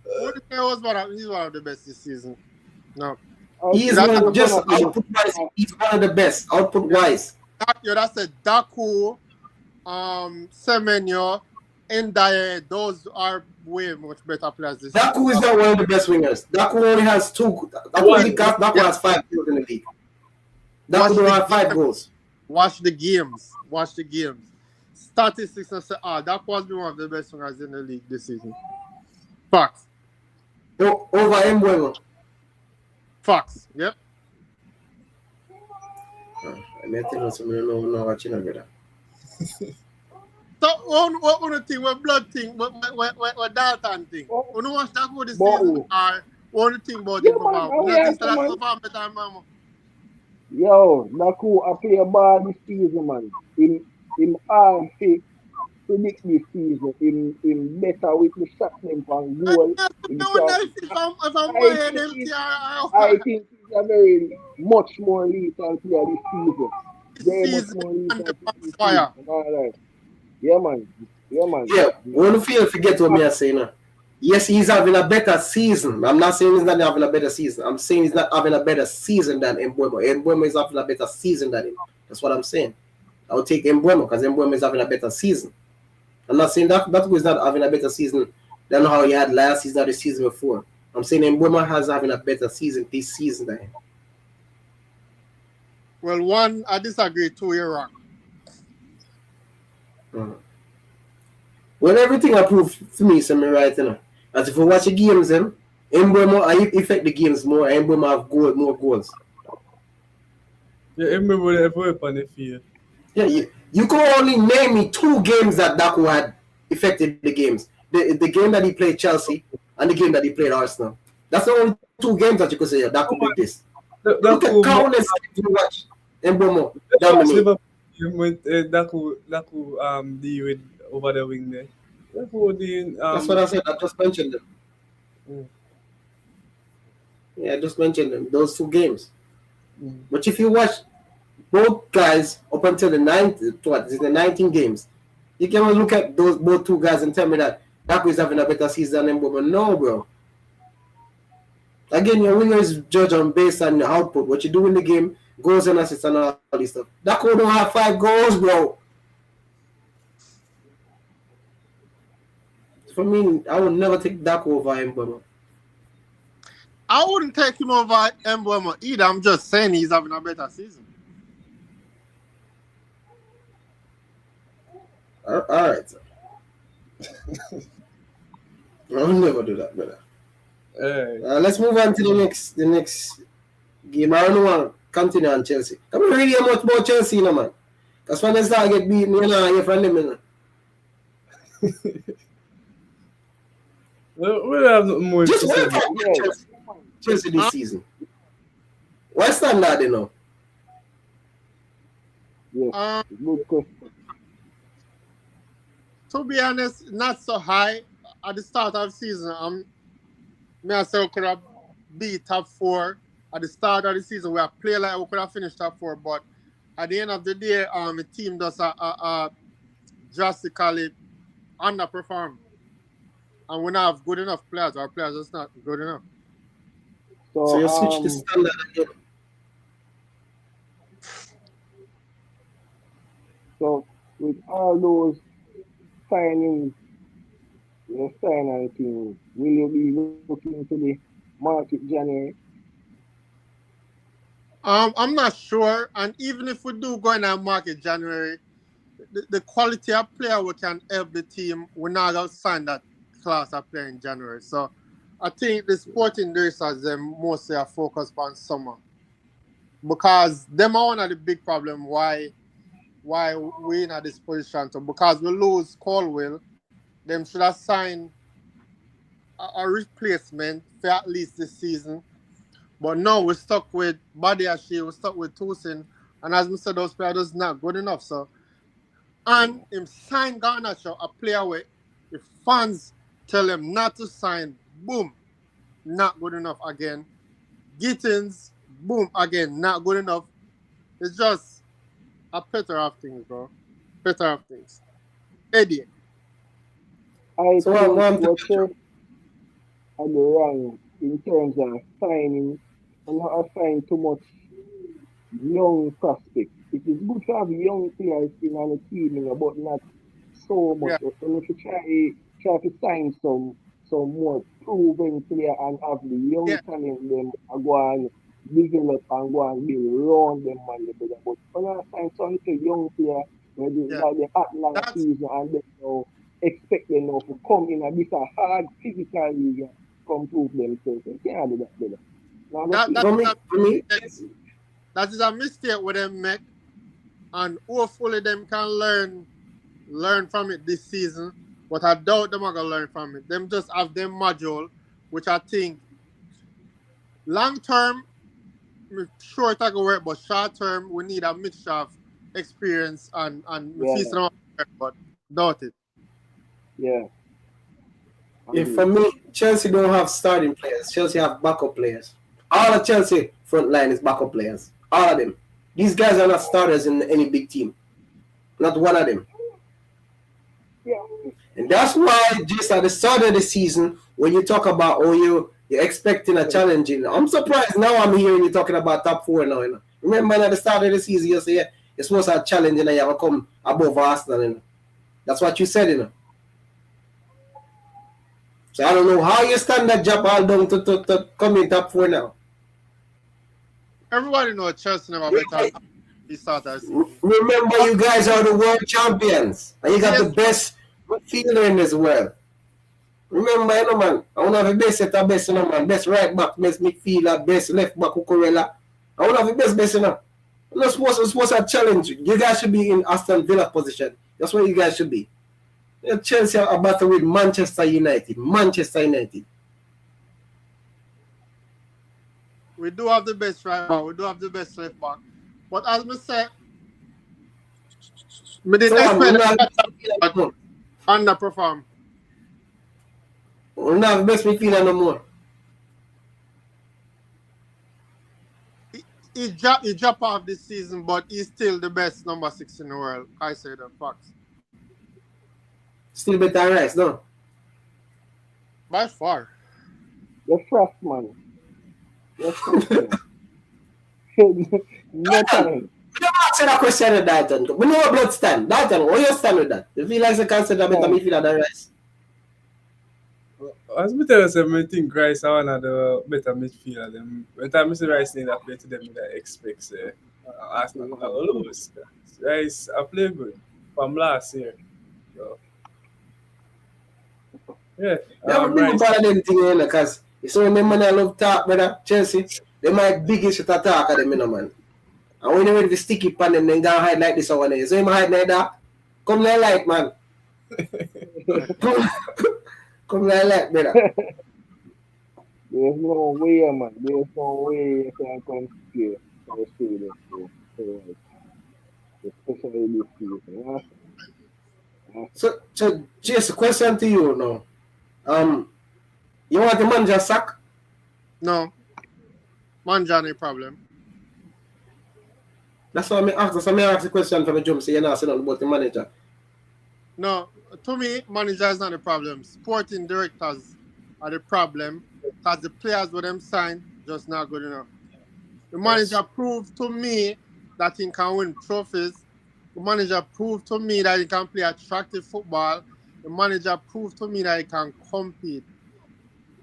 S5: he's one of the best this season. No,
S2: He's
S5: That's
S2: one of
S5: not
S2: just
S3: one of them.
S2: output wise. He's one of the best, output wise.
S5: that's a Daku, Semenyo, Ndaye. Those are way much better players this season.
S2: Daku is not one of the best wingers. Daku only has two. Daku has 5 goals in the league. Daku don't have 5 goals.
S5: Watch the games. Statistics and say, that was one of the best wingers in the league this season. Facts.
S2: Over Embuemo.
S5: Facts. Yep.
S2: I mean, I think that's something I don't know what you know, brother.
S5: So, what the thing, what blood thing, what Dalton thing? You know watch that for this
S3: But
S5: season?
S3: who?
S5: Or one thing about
S3: Yeah,
S5: it?
S3: man,
S5: About
S3: oh,
S5: you
S3: yeah,
S5: think that's
S3: man.
S5: so far better, mama?
S3: Yo, Naku, I play a ball this season, man. Him arm fit predict this season. Him better with the shot them from goal.
S5: If I'm wearing empty,
S3: I think he's a very much more lethal player this season. Very much more lethal player this
S5: fire.
S3: season. All right. Yeah, man.
S2: Yeah, one feel forget what me I say now. Yes, he's having a better season. I'm not saying he's not having a better season. I'm saying he's not having a better season than Embuemo. Embuemo is having a better season than him. That's what I'm saying. I would take Embuemo because Embuemo is having a better season. I'm not saying that is not having a better season than how he had last season or the season before. I'm saying Embuemo has having a better season this season than him.
S5: Well, one, I disagree. Two, you're wrong.
S2: Well, everything I prove to me is me right, you know. As if you watch the games, Embuemo affect the games more. Embuemo have more goals.
S4: Yeah, everybody ever up on the field.
S2: Yeah, you can only name me 2 games that Daku had affected the games. The game that he played Chelsea and the game that he played Arsenal. That's the only 2 games that you could say Daku did this. Look at countless games you watch Mbomo dominate.
S4: Liverpool game with Daku deal with over the wing there. Liverpool doing
S2: That's what I said. I just mentioned them.
S4: Mm.
S2: Yeah, I just mentioned them. Those 2 games.
S4: Mm.
S2: But if you watch both guys up until the 19 games, you can look at those both 2 guys and tell me that Daku is having a better season than Mbomo. No, bro. Again, your winner is judged on based on your output, what you do in the game, goals and assists and all this stuff. Daku don't have 5 goals, bro. For me, I would never take Daku over Mbomo.
S5: I wouldn't take him over Mbomo either. I'm just saying he's having a better season.
S2: All right. I'll never do that, brother. Let's move on to the next game. I don't want to continue on Chelsea. I don't really hear much about Chelsea, you know, man. Because when they start get beaten, you know, you're from them, you know.
S4: We'll have nothing more to
S2: Just
S4: say.
S2: wait for Chelsea this season. Why standard, you know?
S3: Yes, good question.
S5: To be honest, not so high at the start of the season. Myself could have beat top 4 at the start of the season. We have played like we could have finished top 4, but at the end of the day, the team does drastically underperform, and we not have good enough players. Our players are just not good enough.
S2: So you switch the standard again.
S3: So with all those signings, signing things, will you be looking to the market January?
S5: I'm not sure, and even if we do go in our market January, the quality of player we can help the team, we're not going to sign that class of player in January. So I think the sporting directors them mostly are focused on summer, because them are one of the big problem why we're in this position. So because we lose Colwell, them should have signed a replacement for at least this season. But no, we're stuck with Badiashi, we're stuck with Tosin, and as we said, those players not good enough. So, and him sign Garnacho, a player where if fans tell him not to sign, boom, not good enough again. Gittins, boom, again, not good enough. It's just a plethora of things, bro. Plethora of things. Eddie.
S3: I
S2: So
S3: think
S2: what
S3: what Chelsea are the wrong in terms of signing and not assign too much young prospects. It is good to have young players in on the team, but not so much.
S5: Yeah.
S3: And if you try to sign some more proven player and have the young talent them go and develop and go and build around them man, but when I sign some little young player like the last season and then expect them now to come in and this a hard physical league come prove themselves. You can't do that, brother.
S5: That is a mistake with them make, and hopefully them can learn from it this season. But I doubt them are gonna learn from it. Them just have them module, which I think long term, sure it can work, but short term we need a mixture of experience and but doubt it.
S3: Yeah.
S2: For me, Chelsea don't have starting players. Chelsea have backup players. All of Chelsea front line is backup players. All of them. These guys are not starters in any big team. Not one of them.
S3: Yeah.
S2: And that's why just at the start of the season, when you talk about you're expecting a challenging, I'm surprised now I'm hearing you talking about top 4 now. You know? Remember at the start of the season, you say you're supposed to have challenge and you have to come above Arsenal. You know? That's what you said, you know. So I don't know how you stand that job all down to come in top 4 now.
S5: Everybody knows Chelsea never better.
S2: Remember, you guys are the world champions, and you got the best midfielder in this world. Remember, you know, man, I want to have the best set of best, you know, man. Best right back, best midfielder, best left back, Cucurella. I want to have the best, you know. You're not supposed to challenge. You guys should be in Aston Villa position. That's where you guys should be. Chelsea are battle with Manchester United.
S5: We do have the best right back. We do have the best left back. But as I said, we didn't
S2: So
S5: expect
S2: not
S5: that
S2: more.
S5: underperform.
S2: We're not best midfielder no more.
S5: He dropped off this season, but he's still the best number 6 in the world. I say that facts.
S2: Still better than Rice, no?
S5: By far.
S3: The first man. The first man. No time.
S2: We never asked that question to Dalton. We know what blood stand. Dalton, what you stand with that? You feel like you consider better midfielder than Rice?
S4: As me tell us, I think Rice are one of the better midfielder. Them when time I see Rice in that play to them, I expect Arsenal to lose. Rice I play good from last year. So, yeah,
S2: Yeah, but people
S4: Rice.
S2: bother them thing, you know, because you see when them man I love talk, brother, Chelsea, they might biggest shit attack at them, you know, man. And when you ready to stick it on them, then go hide like this one. So you hide like that, come like light, man. Come like light, brother.
S3: There's no way, man. There's no way you can compare to say this. Especially this season.
S2: So just a question to you now. You want the manager sack?
S5: No. Manja no problem.
S2: That's why I asked. That's why I asked the question from the jump. So you're not saying about the manager.
S5: No. To me, manager is not the problem. Sporting directors are the problem. Because the players with them signed just not good enough. The manager proved to me that he can win trophies. The manager proved to me that he can play attractive football. The manager proved to me that he can compete.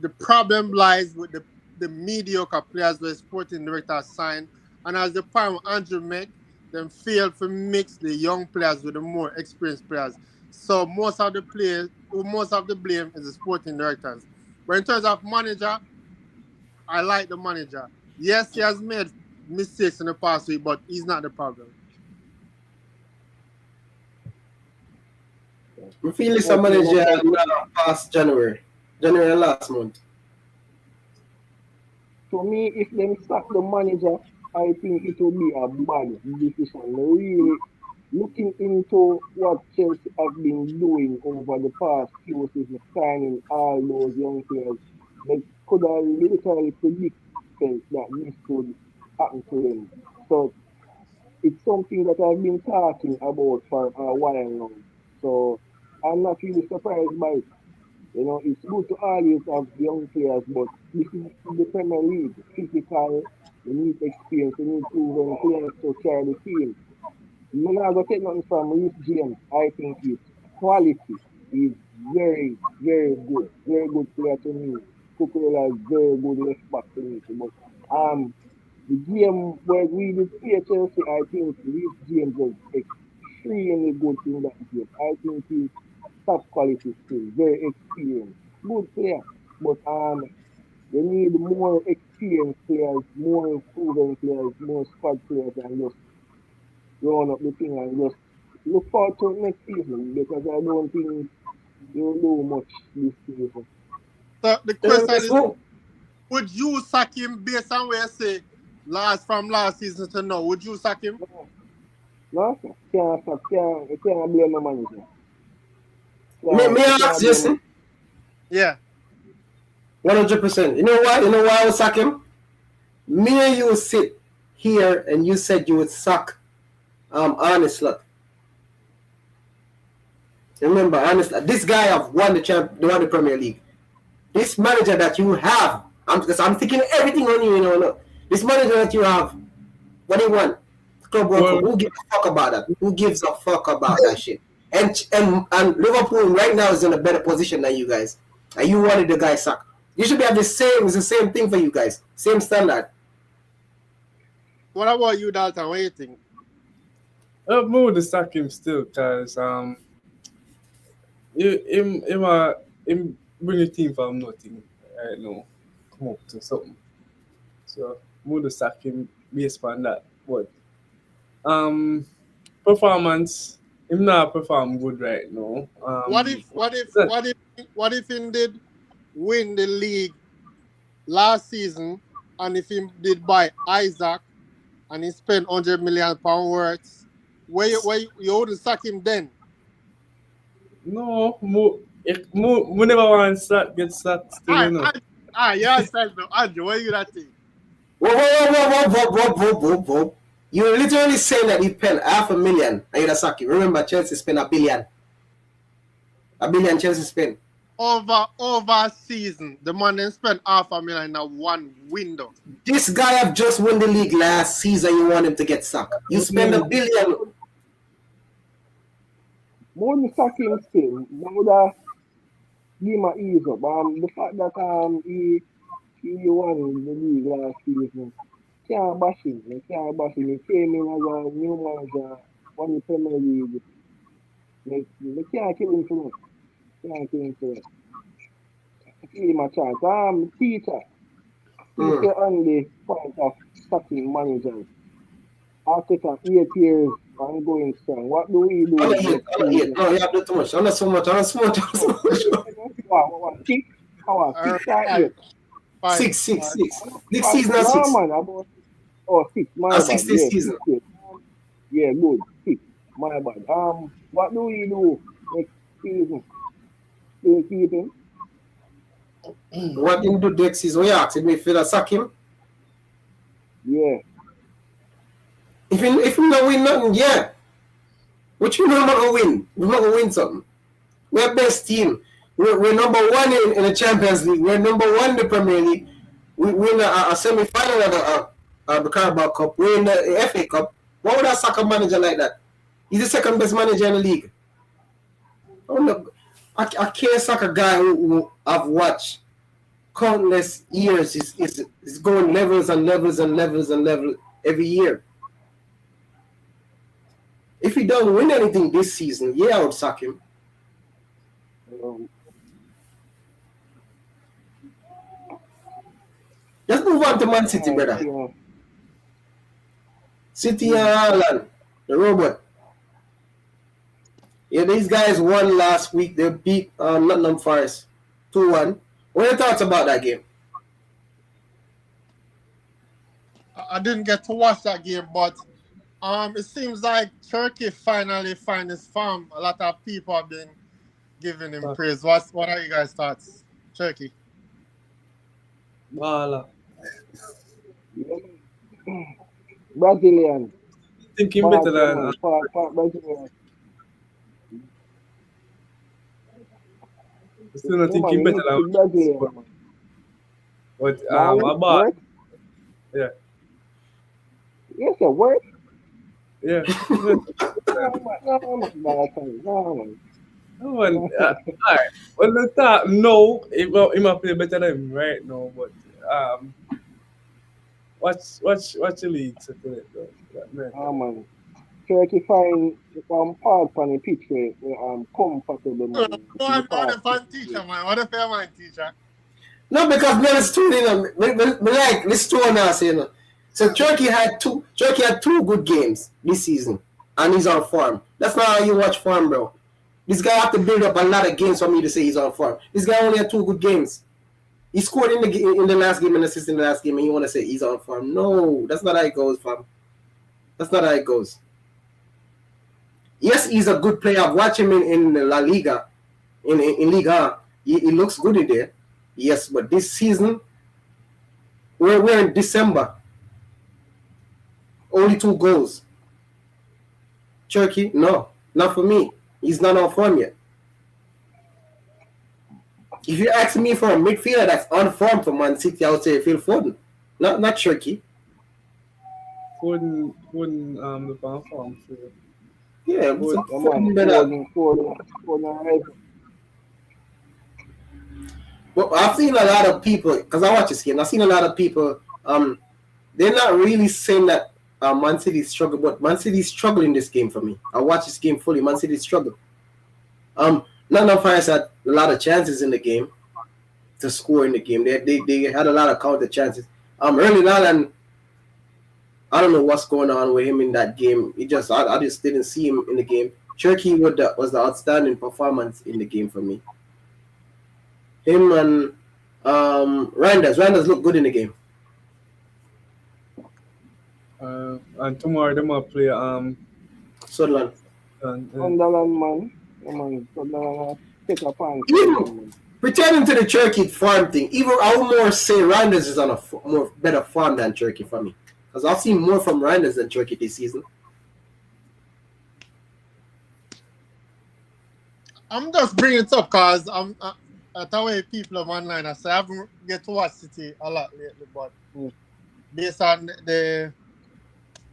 S5: The problem lies with the mediocre players where sporting directors sign. And as the point Andrew make, them fail to mix the young players with the more experienced players. So most of the blame is the sporting directors. But in terms of manager, I like the manager. Yes, he has made mistakes in the past week, but he's not the problem.
S2: I feel this a manager past January last month.
S3: For me, if them sack the manager, I think it will be a bad decision. Really looking into what Chelsea have been doing over the past few seasons, signing all those young players, they could have literally predicted that this could happen to them. So it's something that I've been talking about for a while now. So I'm not really surprised by it. You know, it's good to always have young players, but this is the Premier League. Physical, you need experience, you need proven players to carry the team. You're not going to take nothing from Reece James. I think his quality is very, very good. Very good player to me. Cucurella is very good left back to me. But the game where we did play Chelsea, I think Reece James was extremely good in that game. I think he's top quality still, very experienced, good player. But they need more experienced players, more proven players, more squad players, and just run up the thing and just look forward to next season because I don't think you'll do much this season.
S5: So the question is, would you sack him based on where you say from last season to now? Would you sack him?
S3: No, sir. Can't blame the manager.
S2: May I ask Jason?
S5: Yeah.
S2: 100%. You know why? You know why I would sack him? Me and you sit here and you said you would sack Arne Slot. Remember, Arne Slot, this guy have won the Premier League. This manager that you have, because I'm thinking everything on you, you know. No. This manager that you have, what do you want? Club World Cup. Who gives a fuck about that? Who gives a fuck about that shit? And Liverpool right now is in a better position than you guys. And you wanted the guy sacked. You should be have it's the same thing for you guys. Same standard.
S5: What about you, Dalton? What do you think?
S4: I'm more to sack him still because him bring a team from nothing right now. Come up to something. So more to sack him based on that. But performance, him not perform good right now.
S5: What if he did win the league last season and if he did buy Isaac and he spent £100 million worth, you wouldn't sack him then?
S4: No, mo never want sack get sacked still, you know.
S5: You understand now, Andrew, what you gonna think?
S2: Whoa. You're literally saying that he spent $500,000 and you'd sack him. Remember, Chelsea spent $1 billion. $1 billion Chelsea spent.
S5: Over a season, the man then spent $500,000 in a one window.
S2: This guy have just won the league last season. You want him to get sacked? You spend $1 billion.
S3: More than sacking still, more than give him an ease up. The fact that he won the league last season, can't bash him. He came in as a new manager, won the Premier League. They can't kill him for that. Give him a chance. Teacher, he's the only point of sacking managers. After 8 years ongoing strong, what do we do?
S2: I'm not yet. No, you have to do too much. I'm not so much.
S3: What? 6 or 8?
S2: Six. Next season, 6.
S3: No, man, about 6. My bad.
S2: 6 this season.
S3: Yeah, good. 6. My bad. What do we do next season? Do we keep him?
S2: What him do next season? What you asking me if you sack him?
S3: Yeah.
S2: If you not win nothing, yeah. What you know not gonna win? We're not gonna win something. We're best team. We're number 1 in the Champions League. We're number 1 in the Premier League. We win a semi-final of the Carabao Cup. We're in the FA Cup. Why would I sack a manager like that? He's the second best manager in the league. Oh look, I can't sack a guy who I've watched countless years. Is going levels every year. If he don't win anything this season, yeah, I would sack him. Let's move on to Man City, brother.
S3: Yeah.
S2: City and Haaland, the robot. Yeah, these guys won last week. They beat Nottingham Forest 2-1. What are your thoughts about that game?
S5: I didn't get to watch that game, but it seems like Turkey finally find his form. A lot of people have been giving him praise. What are you guys' thoughts? Turkey.
S4: Bala.
S3: Brazilian.
S4: Thinking better than
S3: Brazilian.
S4: still not thinking better than
S3: Brazilian.
S4: but about yeah.
S3: Yes, it works.
S4: Yeah. No one. Alright. Well, the top, no, he might play better than him right now, but watch the league settle it though.
S3: Man. Turkey find part from the pitch where comfortable.
S5: No, I'm not a fan teacher, man. What a fair man teacher.
S2: No, because me like this two now, you know. So Turkey had two good games this season, and he's on form. That's not how you watch form, bro. This guy have to build up a lot of games for me to say he's on form. This guy only had 2 good games. He scored in the last game and assisted in the last game, and you want to say he's on form? No, that's not how it goes, fam. That's not how it goes. Yes, he's a good player. I've watched him in La Liga, in Liga. He looks good in there. Yes, but this season, we're in December. Only 2 goals. Turkey, no, not for me. He's not on form yet. If you ask me for a midfielder that's on form for Man City, I would say Phil Foden. Not Turkey.
S4: Foden the on form. So.
S2: Yeah, Foden better. Well, I've seen a lot of people, because I watch this game, I've seen a lot of people, they're not really saying that Man City struggle, but Man City struggle in this game for me. I watch this game fully. Man City struggle. Nottingham Forest had a lot of chances in the game to score in the game. They had a lot of counter chances. Early on, I don't know what's going on with him in that game. I just didn't see him in the game. Turkey was the outstanding performance in the game for me. Him and Randers looked good in the game.
S4: And tomorrow they might play
S2: Sunderland.
S4: and,
S3: Sunderland, man. Yeah, man. Sunderland take a punch from
S2: Even
S3: them, man.
S2: returning to the Cherokee farm thing, even I would more say Randers is on a more better farm than Cherokee for me. Because I've seen more from Randers than Cherokee this season.
S5: I'm just bringing it up because at the way people are online. I say I haven't get to watch City a lot lately, but based on the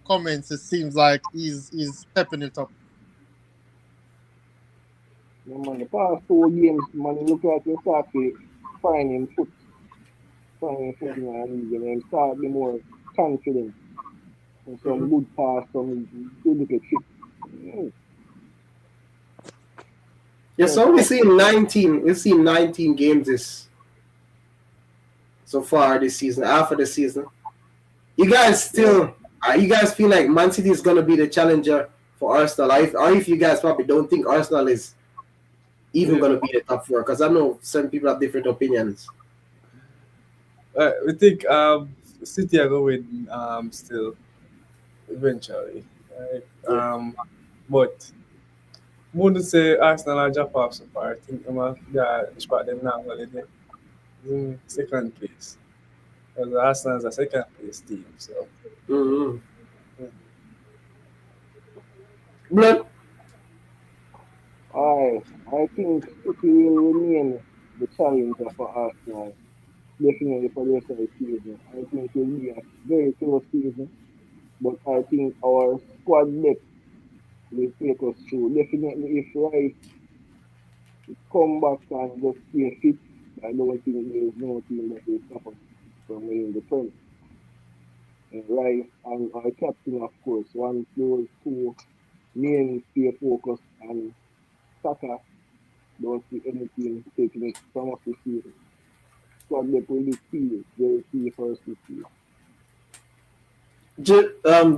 S5: comments, it seems like he's stepping it up.
S3: Yeah, man. The past 4 games, man, you look like you start to finding foot in the league, and then start be more confident. And some good pass, some good little trick. Mm.
S2: Yeah, so we've seen 19 games this so far this season, half of the season. You guys still you guys feel like Man City is gonna be the challenger for Arsenal? Or if you guys probably don't think Arsenal is even gonna be the top four, because I know some people have different opinions.
S4: we think City are going still eventually. Right? But wouldn't say Arsenal are drop off so far. I think the spot them now already in second place. Because Arsenal is a second place team. So
S2: Mm-hmm. Blood.
S3: I think City will remain the challenger for Arsenal, definitely for the rest of the season. I think it will be a very close season, but I think our squad depth will take us through. Definitely, if Rice come back and just stay fit, I don't think there is no team that will stop us from winning the Premier. And Rice and our captain, of course, once those two main stay focused and Saka don't see anything taking it from us this season. Squad depth will be key, very key for us this year.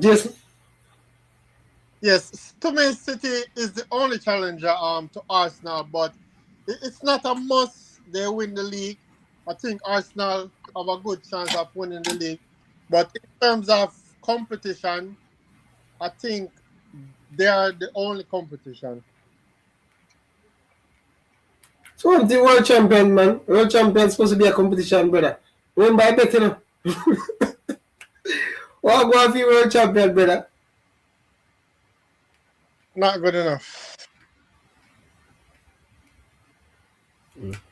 S2: Jason.
S5: Yes, to me, City is the only challenger to Arsenal, but it's not a must they win the league. I think Arsenal have a good chance of winning the league, but in terms of competition, I think they are the only competition.
S2: So I'm the world champion, man. World champion supposed to be a competition, brother. Remember I bet you know. What go for world champion, brother?
S5: Not good enough.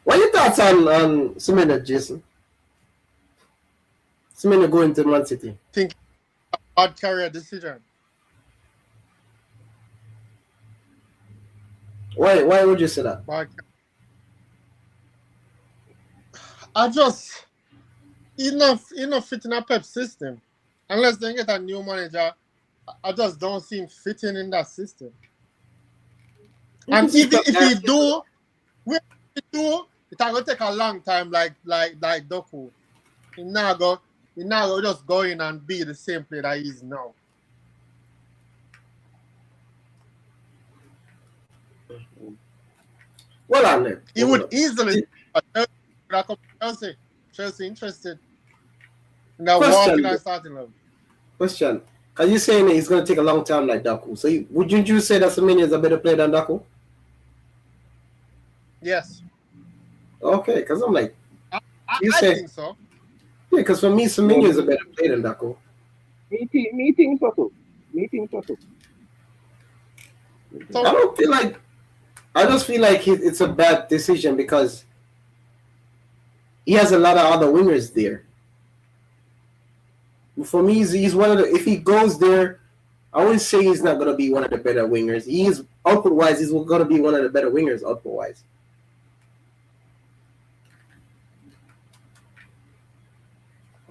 S2: What are your thoughts on Semenyo, Jason? Semenyo going to Man City.
S5: Think hard career decision.
S2: Why would you say that?
S5: But I just enough fit in a Pep system. Unless they get a new manager, I just don't see him fitting in that system. And if he do, it's gonna take a long time, like Doku. He now go just go in and be the same player that he is now.
S2: Well, on there.
S5: He would easily Chelsea interested in that walking and starting level.
S2: Question. Are you saying that he's going to take a long time like Daku? So wouldn't you say that Semenyo is a better player than Daku?
S5: Yes.
S2: Okay, because I'm like,
S5: I think so.
S2: Yeah, because for me, Semenyo is a better player than Daku.
S3: Me think so too.
S2: I don't feel like. I just feel like it's a bad decision because he has a lot of other wingers there. For me, he's one of the. If he goes there, I wouldn't say he's not going to be one of the better wingers. He is output wise. He's going to be one of the better wingers output wise.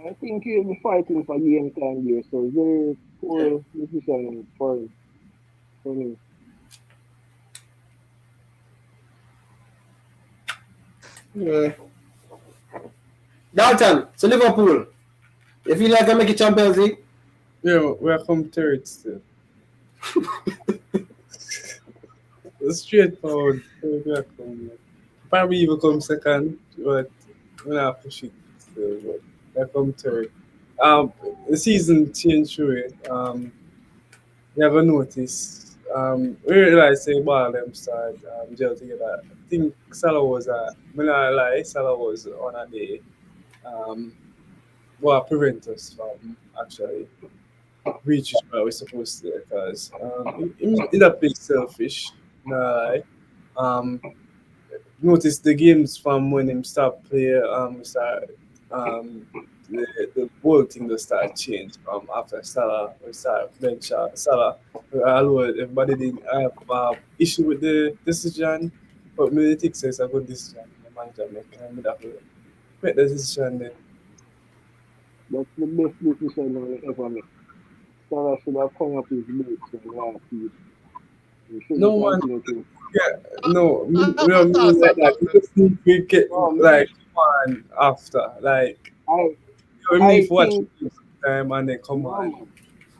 S3: I think he'll be fighting for game time here, so very poor decision for me.
S2: Yeah. Dalton, so Liverpool. You feel like I make a Champions League?
S4: yeah, we are come third still. It's straightforward. Probably even come second, but we're not push it still. But we come third. the season changed through it. You ever notice? We realize say ball them start gel together. I think Salah was when I lie, Salah was on a day what prevent us from actually reaching where we're supposed to because it a bit selfish. Nah, lie. Um, notice the games from when him start play start um the, the whole thing just start change from after Salah we start bench Salah. Although everybody didn't have issue with the decision, but me think it's a good decision the manager make and me that will make the decision then.
S3: That's the best decision I ever made. Salah should have hung up his boots from last season. He shouldn't
S4: No man,
S3: continue to.
S4: yeah, no, we
S5: I
S4: don't mean
S5: thought
S4: like that. We just need to get
S3: No,
S4: like come on after like
S3: I
S4: we need
S3: I
S4: to watch
S3: think
S4: it time and then come
S3: no
S4: on.
S3: man.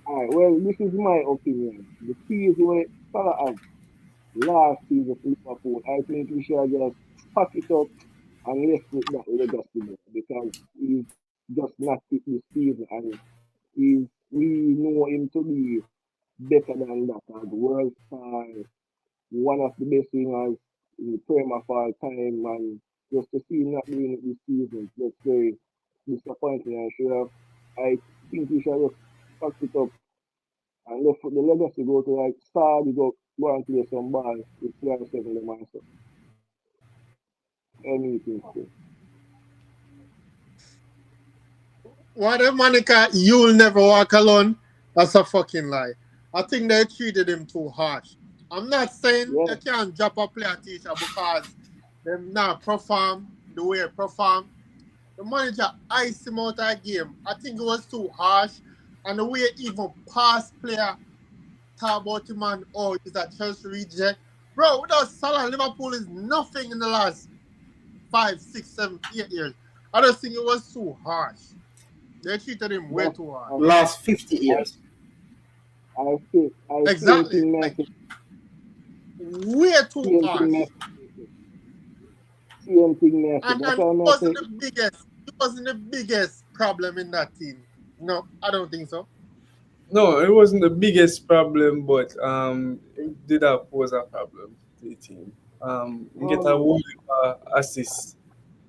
S3: Alright, well, this is my opinion. The keys where Salah have last season for Liverpool, I think we should have just pack it up and left with that legacy there because he's just not fit this season and we know him to be better than that as world star, one of the best wingers in the Premier of all time, and just to see him not doing it this season, that's very disappointing. I should have, I think we should have just packed it up and left the legacy go to like Saudi go and play some ball with CR7 them and stuff. Anything still.
S5: What if Monica, you'll never walk alone? That's a fucking lie. I think they treated him too harsh. I'm not saying
S3: Yeah.
S5: they can't drop a player teacher because them not perform the way they perform. The manager iced him out of game. I think it was too harsh. And the way even past player talk about him and oh, he's a Chelsea reject. Bro, without Salah, Liverpool is nothing in the last 5, 6, 7, 8 years. I just think it was too harsh. They treated him way
S3: But
S5: too harsh.
S2: Last 50 years.
S3: I
S5: Exactly.
S3: same thing
S5: Like,
S3: Messi,
S5: way too
S3: same
S5: harsh.
S3: thing Messi, same thing Messi.
S5: And
S3: That's
S5: it
S3: why I'm
S5: wasn't
S3: saying,
S5: the biggest problem in that team. No, I don't think so.
S4: No, it wasn't the biggest problem, but it did pose a problem to the team. You get a
S3: um,
S4: whole assist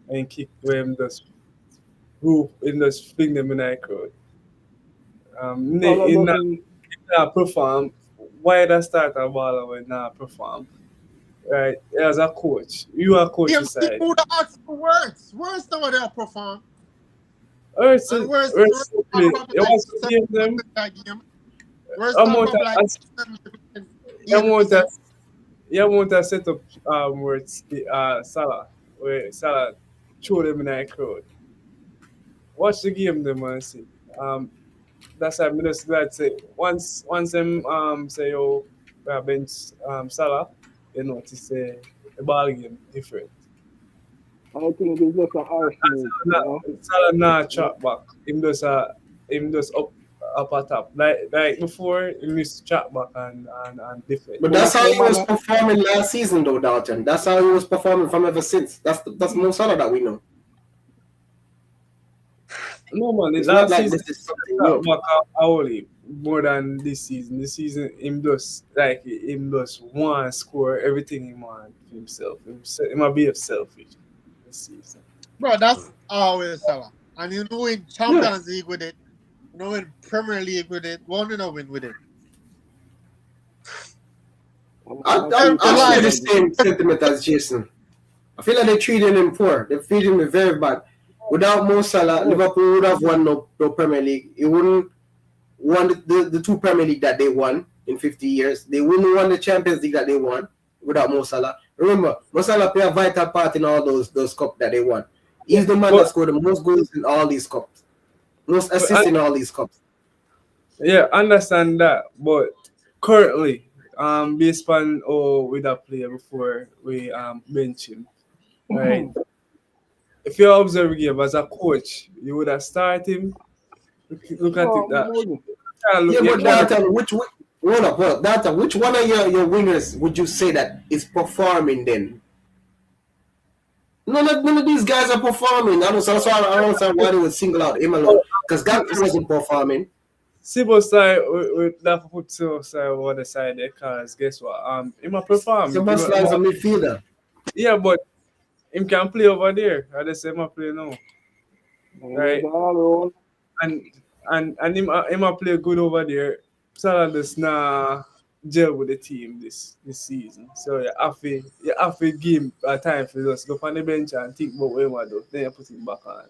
S4: and kick them just roof and just fling them in the crowd.
S3: Salah
S4: In
S3: doesn't.
S4: not perform. Why that start a ball when not perform? Right, as a coach, you are coach
S5: Him
S4: side.
S5: would have asked for words. Words never there perform.
S4: Words,
S5: And words
S4: words
S5: are
S4: play.
S5: probably
S4: You
S5: like
S4: want to give
S5: 70%
S4: them
S5: that game. Words are
S4: amount
S5: probably like
S4: of
S5: 70%,
S4: you want
S5: 80%.
S4: to you want to set up where it's the Salah where Salah throw them in the crowd. Watch the game them and see. That's why I'm just glad to say once them say yo we have bench Salah, you notice the ball game different.
S3: I think it's just a harsh move, you
S4: Salah
S3: know.
S4: Salah not
S3: Yeah.
S4: track back. Him just up at top. Like before he used to track back and defend.
S2: But
S3: But
S2: that's
S3: that's
S2: how
S3: no
S2: he was
S3: matter.
S2: performing last season, though, Dalton. That's how he was performing from ever since. That's Mo Salah that we know.
S4: No man,
S2: It's not
S4: last
S2: like
S4: season
S2: this is something
S4: track
S2: new.
S4: back hourly more than this season. This season him just like him just want score everything he want for himself. He might be selfish this season.
S5: Bro, that's always Salah. And you know win
S2: Yeah.
S5: Champions League with it. You know win Premier League with it. Won't you know win with it?
S3: I'm
S2: I,
S3: agree
S5: Every
S3: with
S2: I
S3: you
S2: share
S5: life.
S2: the
S3: about
S2: same sentiment as Jason. I feel like they're treating him poor. They're treating him very bad. Without Mo Salah,
S3: yes.
S2: Liverpool would have won no Premier League. It wouldn't won the two Premier League that they won in 50 years. They wouldn't won the Champions League that they won without Mo Salah. Remember, Mo Salah played a vital part in all those cups that they won. He's the man
S4: But,
S2: that scored the most goals in all these cups, most
S4: but
S2: assists in all these cups.
S4: yeah, understand that. But currently, based on with a player before we bench him, right? If you observe the game as a coach, you would have started him. Look at it
S3: No,
S4: that
S3: wouldn't.
S2: Yeah,
S4: you
S2: but
S4: can't
S2: Dalton, Dalton, which one of your wingers would you say that is performing then? None of these guys are performing. I don't understand why they would single out him alone. Because because Gakpo wasn't performing.
S4: Sibosai with that put Sibosai over the side there, cause guess what? Him a perform.
S2: Sebastian's a midfielder.
S4: Yeah, but him can play over there. I just say him a play now, right? And him a play good over there. Salah does not gel with the team this season. So you have to give him a time for just go on the bench and think about what he want to do. Then you put him back on.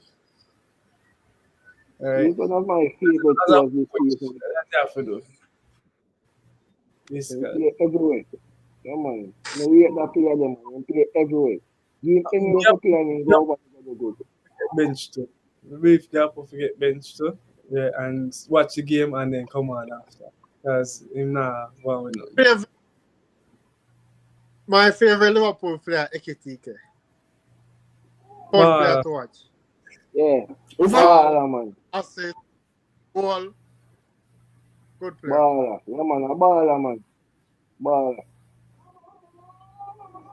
S4: All right.
S3: He's one of my favorite players this season.
S4: That's what you have to do. This
S3: He
S4: guy.
S3: play everywhere. Yeah, man. No, we hate that player, man. He play everywhere. Give him any other player and he go over to go good.
S4: Bench too. Maybe if you have to forget bench too. Yeah, and watch the game and then come on after. Because him nah one with nothing.
S5: My favorite Liverpool player, Ekitike. Fun player to watch.
S3: Yeah. Baller, man.
S5: Assist, goal. Good player.
S3: Baller. Yeah, man. A baller, man. Baller.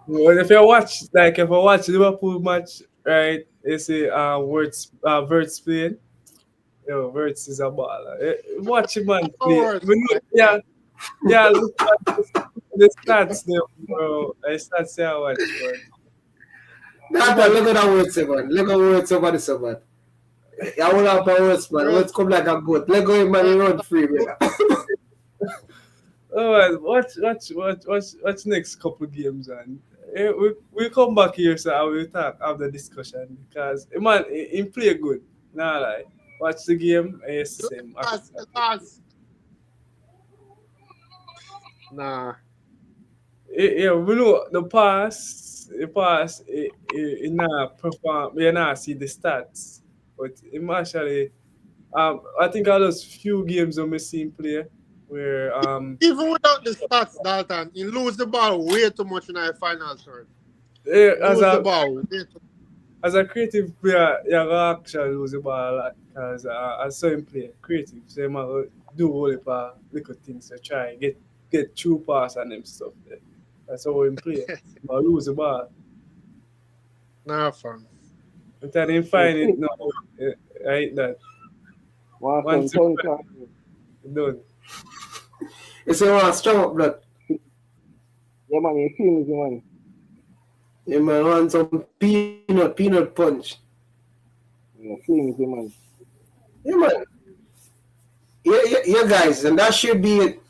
S4: Well, if you watch Liverpool match, right, you see Verts playing. Yo, Verts is a baller. Watch him man play. Look at the stats there, bro. The stats I watch, bro.
S2: Look at that Words, man. Look at Words over the man. I will have Words, man. Words come like a goat. Let go him man run free, man.
S4: Oh, watch next couple games and we come back here so I will have the discussion because man he play good. Nah, like watch the game and it's the same.
S5: Nah.
S4: Yeah, we know the pass, it not perform. We not see the stats, but it actually. I think I those few games on my seen play where
S5: even without the stats that time, he lose the ball way too much in our final third.
S4: As a creative player, you actually lose the ball a lot because I saw him play creative, so him do all the little things to try and get true pass and them stuff there. That's how him play. But lose the ball.
S5: Nah, fun.
S4: But I didn't find it now. I hate that. Once you done.
S2: It's a strong up blood.
S3: Yeah, man, you feel me, man.
S2: Yeah, man, want some peanut punch.
S3: Yeah, feel me, man.
S2: Yeah, man. Yeah, guys, and that should be it